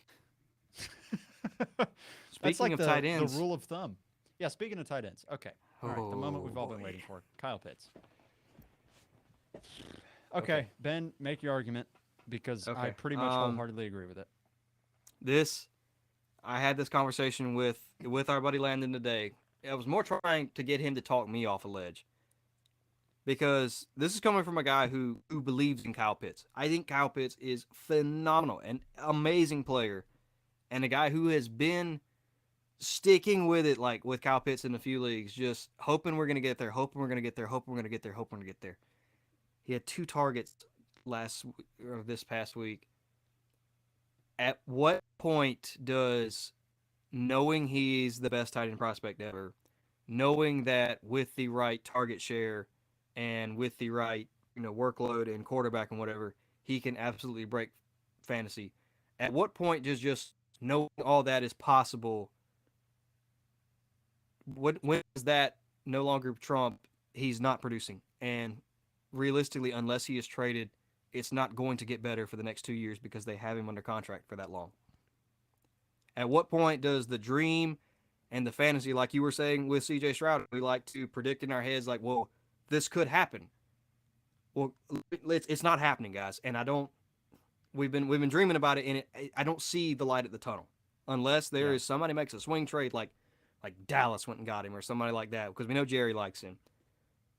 S1: That's
S2: speaking
S1: like
S2: of tight
S1: the
S2: ends,
S1: rule of thumb. Yeah, speaking of tight ends. Okay. All right, the moment we've all been
S2: boy.
S1: waiting for. Kyle Pitts. Okay, Ben, make your argument because I
S2: Okay.
S1: pretty much wholeheartedly agree with it.
S2: I had this conversation with our buddy Landon today. I was more trying to get him to talk me off a ledge because this is coming from a guy who believes in Kyle Pitts. I think Kyle Pitts is phenomenal, an amazing player, and a guy who has been sticking with it, like with Kyle Pitts in a few leagues, just hoping we're gonna get there, hoping we're gonna get there, hoping we're gonna get there, hoping we're gonna get there. He had 2 targets this past week. At what point does knowing he's the best tight end prospect ever, knowing that with the right target share and with the right workload and quarterback and whatever, he can absolutely break fantasy? At what point does just knowing all that is possible? When is that no longer trump? He's not producing, and realistically, unless he is traded, it's not going to get better for the next 2 years because they have him under contract for that long. At what point does the dream and the fantasy, like you were saying with CJ Stroud, we like to predict in our heads, like, well, this could happen. Well, it's not happening, guys, and I don't. We've been dreaming about it, and I don't see the light at the tunnel unless there
S1: Yeah.
S2: is somebody makes a swing trade like Dallas went and got him or somebody like that because we know Jerry likes him.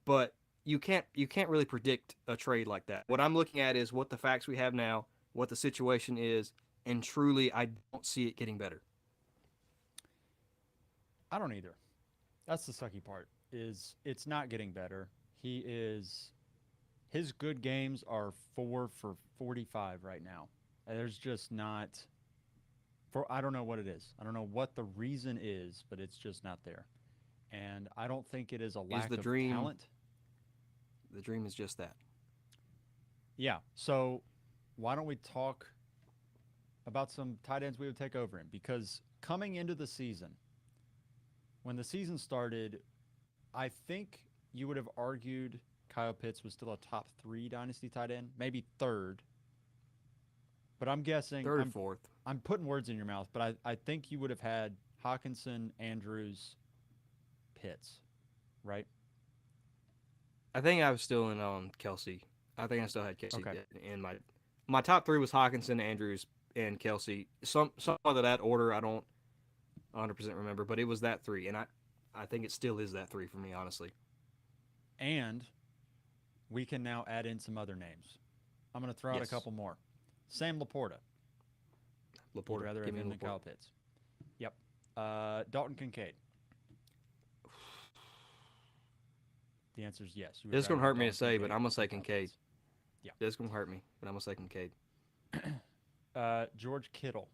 S2: But you can't really predict a trade like that. What I'm looking at is what the facts we have now, what the situation is, and truly I don't see it getting better.
S1: I don't either. That's the sucky part. Is it's not getting better. He is his good games are 4 for 45 right now. There's just not for I don't know what it is. I don't know what the reason is, but it's just not there. And I don't think it is a
S2: Is
S1: lack
S2: the
S1: of
S2: dream
S1: talent.
S2: the dream is just that.
S1: Yeah. So why don't we talk about some tight ends we would take over him? Because coming into the season, when the season started, I think you would have argued Kyle Pitts was still a top 3 dynasty tight end, maybe third. But I'm guessing
S2: Third or fourth.
S1: I'm putting words in your mouth, but I think you would have had Hawkinson, Andrews, Pitts, right?
S2: I think I was still in on Kelsey. I think I still had Kelsey
S1: Okay.
S2: in my top three was Hawkinson, Andrews, and Kelsey. Some of that order I don't 100% remember, but it was that three, and I think it still is that three for me, honestly.
S1: And we can now add in some other names. I'm going to throw out a
S2: Yes,
S1: couple more. Sam Laporta. You'd
S2: Laporta.
S1: rather
S2: Give
S1: have
S2: me
S1: him than
S2: Laporta.
S1: Kyle Pitts. Yep. Dalton Kincaid. The answer is yes. You would
S2: It's gonna
S1: rather have
S2: hurt me to
S1: Dalton
S2: say, but
S1: Kincaid
S2: I'm gonna
S1: than
S2: say
S1: Kyle
S2: Kincaid.
S1: Pitts. Yeah.
S2: It's gonna hurt me, but I'm gonna say Kincaid.
S1: George Kittle.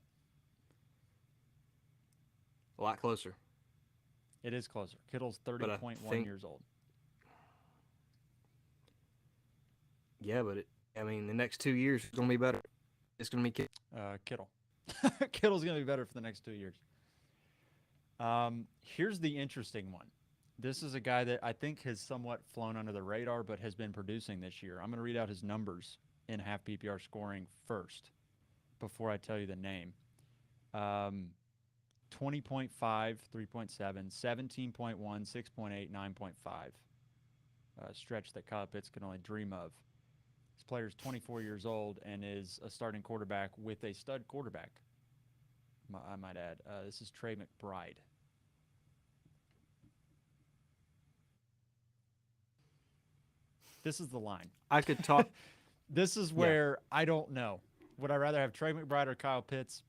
S2: A lot closer,
S1: It is closer. Kittle's
S2: but I
S1: 30.1
S2: think
S1: years old.
S2: yeah, but I mean, the next 2 years is gonna be better. It's gonna be
S1: Kittle. Kittle's going to be better for the next 2 years. Here's the interesting one. This is a guy that I think has somewhat flown under the radar, but has been producing this year. I'm going to read out his numbers in half PPR scoring first before I tell you the name. 20.5, 3.7, 17.1, 6.8, 9.5. Stretch that Kyle Pitts can only dream of. This player is 24 years old and is a starting quarterback with a stud quarterback, I might add. This is Trey McBride. This is the line.
S2: I could talk.
S1: This is
S2: Yeah,
S1: where I don't know. Would I rather have Trey McBride or Kyle Pitts?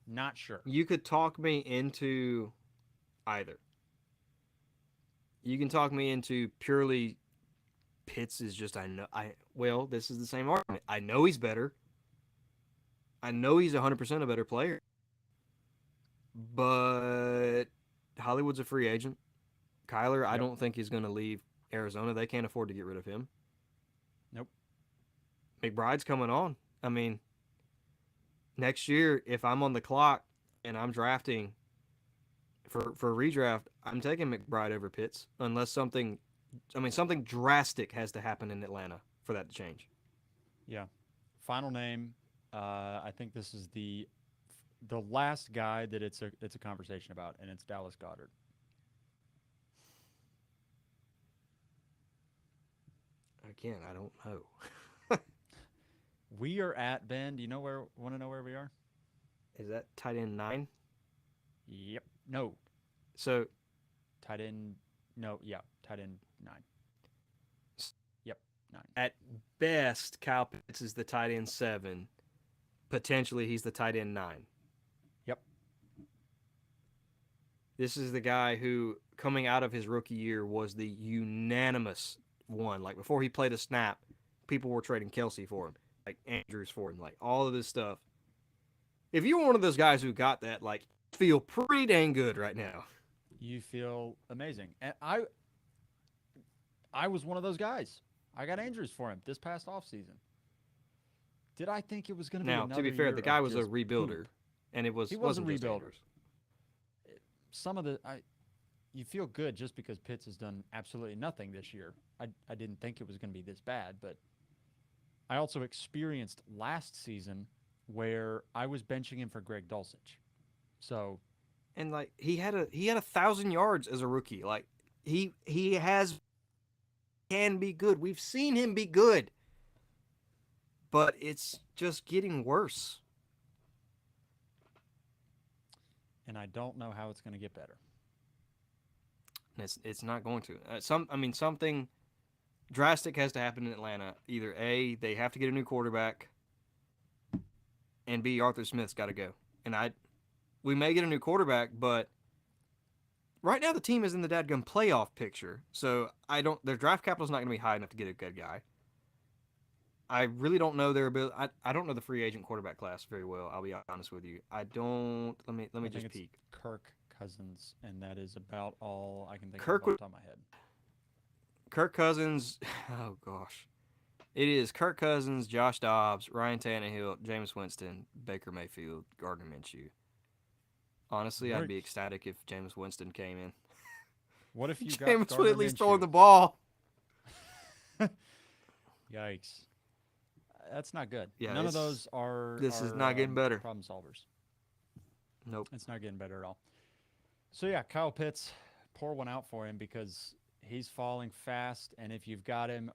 S1: Not sure.
S2: you could talk me into either. You can talk me into purely Pitts is just well, this is the same argument. I know he's better. I know he's 100% a better player, but Hollywood's a free agent. Kyler, I
S1: Yep.
S2: don't think he's going to leave Arizona. They can't afford to get rid of him.
S1: Nope.
S2: McBride's coming on. I mean, next year, if I'm on the clock and I'm drafting for redraft, I'm taking McBride over Pitts unless something drastic has to happen in Atlanta for that to change.
S1: Yeah. Final name. I think this is the last guy that it's a conversation about, and it's Dallas Goddard.
S2: Again, I don't know.
S1: We are at Ben. Do you know where? Want to know where we are?
S2: Is that tight end 9?
S1: Yep. No.
S2: So
S1: Tight end. No. Yeah. Tight end 9. Yep. 9.
S2: at best, Kyle Pitts is the tight end 7. Potentially, he's the tight end 9.
S1: Yep.
S2: This is the guy who, coming out of his rookie year, was the unanimous one. Like, before he played a snap, people were trading Kelsey for him, like Andrews for him, like all of this stuff. If you're one of those guys who got that, like, feel pretty dang good right now.
S1: You feel amazing, and I was one of those guys. I got Andrews for him this past offseason. Did I think it was going to be
S2: Now,
S1: another
S2: to be fair,
S1: year
S2: the guy
S1: of
S2: was a
S1: just
S2: rebuilder,
S1: poop?
S2: and it
S1: He was a
S2: wasn't just
S1: rebuilder.
S2: Andrews.
S1: Some of the you feel good just because Pitts has done absolutely nothing this year. I didn't think it was going to be this bad, but I also experienced last season where I was benching him for Greg Dulcich. So
S2: And like he had 1,000 yards as a rookie. Like he has can be good. We've seen him be good, but it's just getting worse.
S1: and I don't know how it's going to get better.
S2: And it's not going to. Something drastic has to happen in Atlanta. Either A, they have to get a new quarterback, and B, Arthur Smith's got to go. And we may get a new quarterback, but right now the team is in the dadgum playoff picture. So their draft capital's not going to be high enough to get a good guy. I really don't know their ability. I don't know the free agent quarterback class very well. I'll be honest with you. I don't. Let me
S1: I
S2: just
S1: think it's
S2: peek.
S1: Kirk Cousins, and that is about all I can think of
S2: Kirk
S1: off the top of my head.
S2: Kirk Cousins. Oh gosh, it is Kirk Cousins, Josh Dobbs, Ryan Tannehill, Jameis Winston, Baker Mayfield, Gardner Minshew. Honestly,
S1: What
S2: I'd
S1: if,
S2: be ecstatic if Jameis Winston came in.
S1: what if you got
S2: Jameis would
S1: Gardner
S2: at least throw
S1: Minshew?
S2: the ball.
S1: Yikes. That's not good.
S2: Yeah,
S1: None of those are
S2: this is not getting better.
S1: problem solvers.
S2: Nope.
S1: It's not getting better at all. So yeah, Kyle Pitts, pour one out for him because he's falling fast, and if you've got him,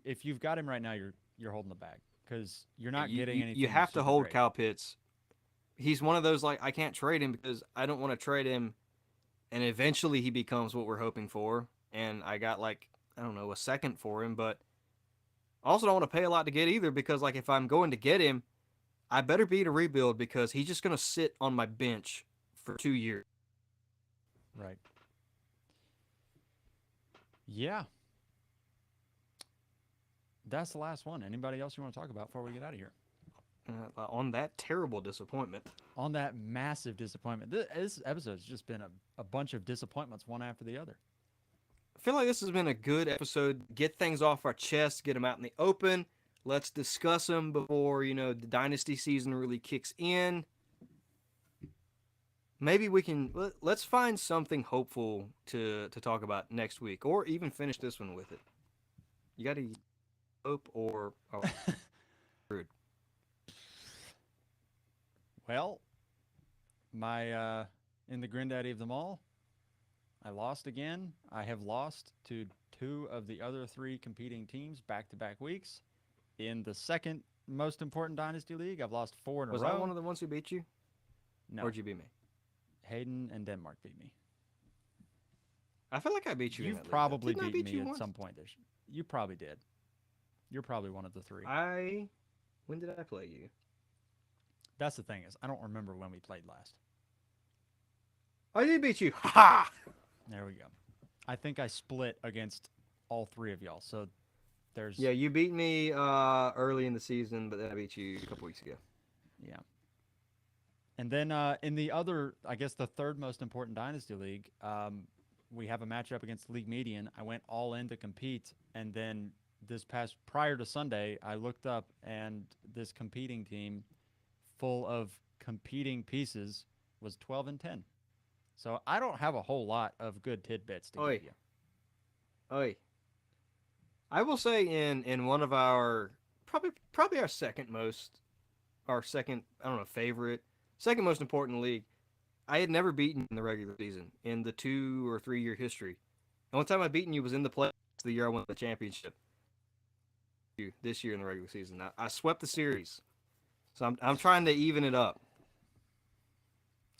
S1: if you've got him right now, you're holding the bag because you're not getting anything.
S2: You have to
S1: super
S2: hold
S1: great.
S2: Kyle Pitts. He's one of those like I can't trade him because I don't want to trade him, and eventually he becomes what we're hoping for. And I got like I don't know a second for him, but I also don't want to pay a lot to get either because like if I'm going to get him, I better be to rebuild because he's just gonna sit on my bench for 2 years.
S1: Right. Yeah. That's the last one. Anybody else you want to talk about before we get out of here?
S2: On that terrible disappointment.
S1: On that massive disappointment. This episode's just been a bunch of disappointments, one after the other.
S2: I feel like this has been a good episode. Get things off our chest, get them out in the open. Let's discuss them before, the Dynasty season really kicks in. Maybe we can, let's find something hopeful to talk about next week or even finish this one with it. You got to hope or rude.
S1: Well, my in the granddaddy of them all, I lost again. I have lost to two of the other three competing teams back-to-back weeks. In the second most important Dynasty League, I've lost 4 in a row.
S2: Was I one of the ones who beat you?
S1: No.
S2: Or did you beat me?
S1: Hayden and Denmark beat me.
S2: I feel like I beat you.
S1: You've
S2: in that
S1: probably
S2: league.
S1: beat me at
S2: once?
S1: some point this year. You probably did. You're probably one of the three.
S2: When did I play you?
S1: That's the thing is, I don't remember when we played last.
S2: I did beat you. Ha!
S1: There we go. I think I split against all three of y'all. So there's
S2: Yeah, you beat me early in the season, but then I beat you a couple weeks ago.
S1: Yeah. And then in the other, I guess the third most important Dynasty League, we have a matchup against League Median. I went all in to compete, and then prior to Sunday, I looked up, and this competing team, full of competing pieces, was 12-10. So I don't have a whole lot of good tidbits to give you.
S2: Oi. I will say in one of our probably our second favorite, second most important league, I had never beaten in the regular season in the 2 or 3 year history. The only time I beaten you was in the playoffs the year I won the championship. This year in the regular season, I swept the series, so I'm trying to even it up.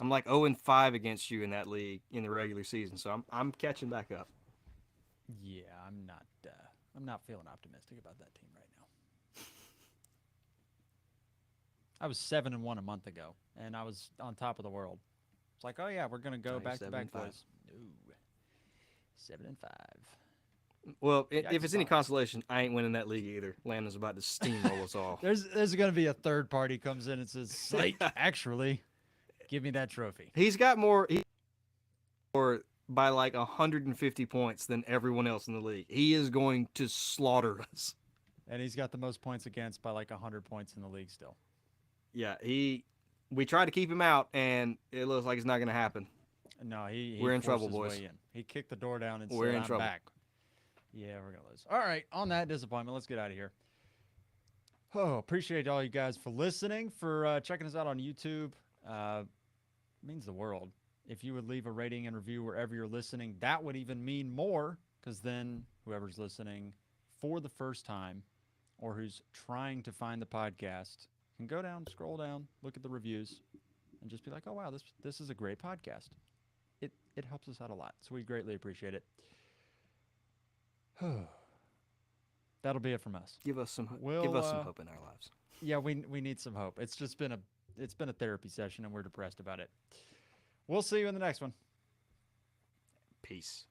S2: I'm like 0-5 against you in that league in the regular season, so I'm catching back up.
S1: Yeah, I'm not feeling optimistic about that team right now. I was 7-1 a month ago, and I was on top of the world. It's like, oh yeah, we're gonna go back to back, boys. No, 7-5.
S2: Well, if it's any consolation, I ain't winning that league either. Landon's about to steamroll us all.
S1: There's going to be a third party comes in and says, "Slate, actually, give me that trophy."
S2: He's got more by like 150 points than everyone else in the league. He is going to slaughter us.
S1: And he's got the most points against by like 100 points in the league still.
S2: Yeah, we tried to keep him out, and it looks like it's not going to happen.
S1: No,
S2: we're in trouble, boys.
S1: He kicked the door down and
S2: we're
S1: said,
S2: in
S1: "I'm
S2: trouble.
S1: back." Yeah, we're gonna lose. All right, on that disappointment, let's get out of here. Oh, appreciate all you guys for listening, for checking us out on YouTube. Means the world. If you would leave a rating and review wherever you're listening, that would even mean more because then whoever's listening for the first time or who's trying to find the podcast can go down, scroll down, look at the reviews, and just be like, "Oh wow, this is a great podcast." It helps us out a lot, so we greatly appreciate it. That'll be it from us.
S2: Give
S1: We'll
S2: us some hope in our lives.
S1: yeah, we need some hope. It's been a therapy session and we're depressed about it. We'll see you in the next one.
S2: Peace.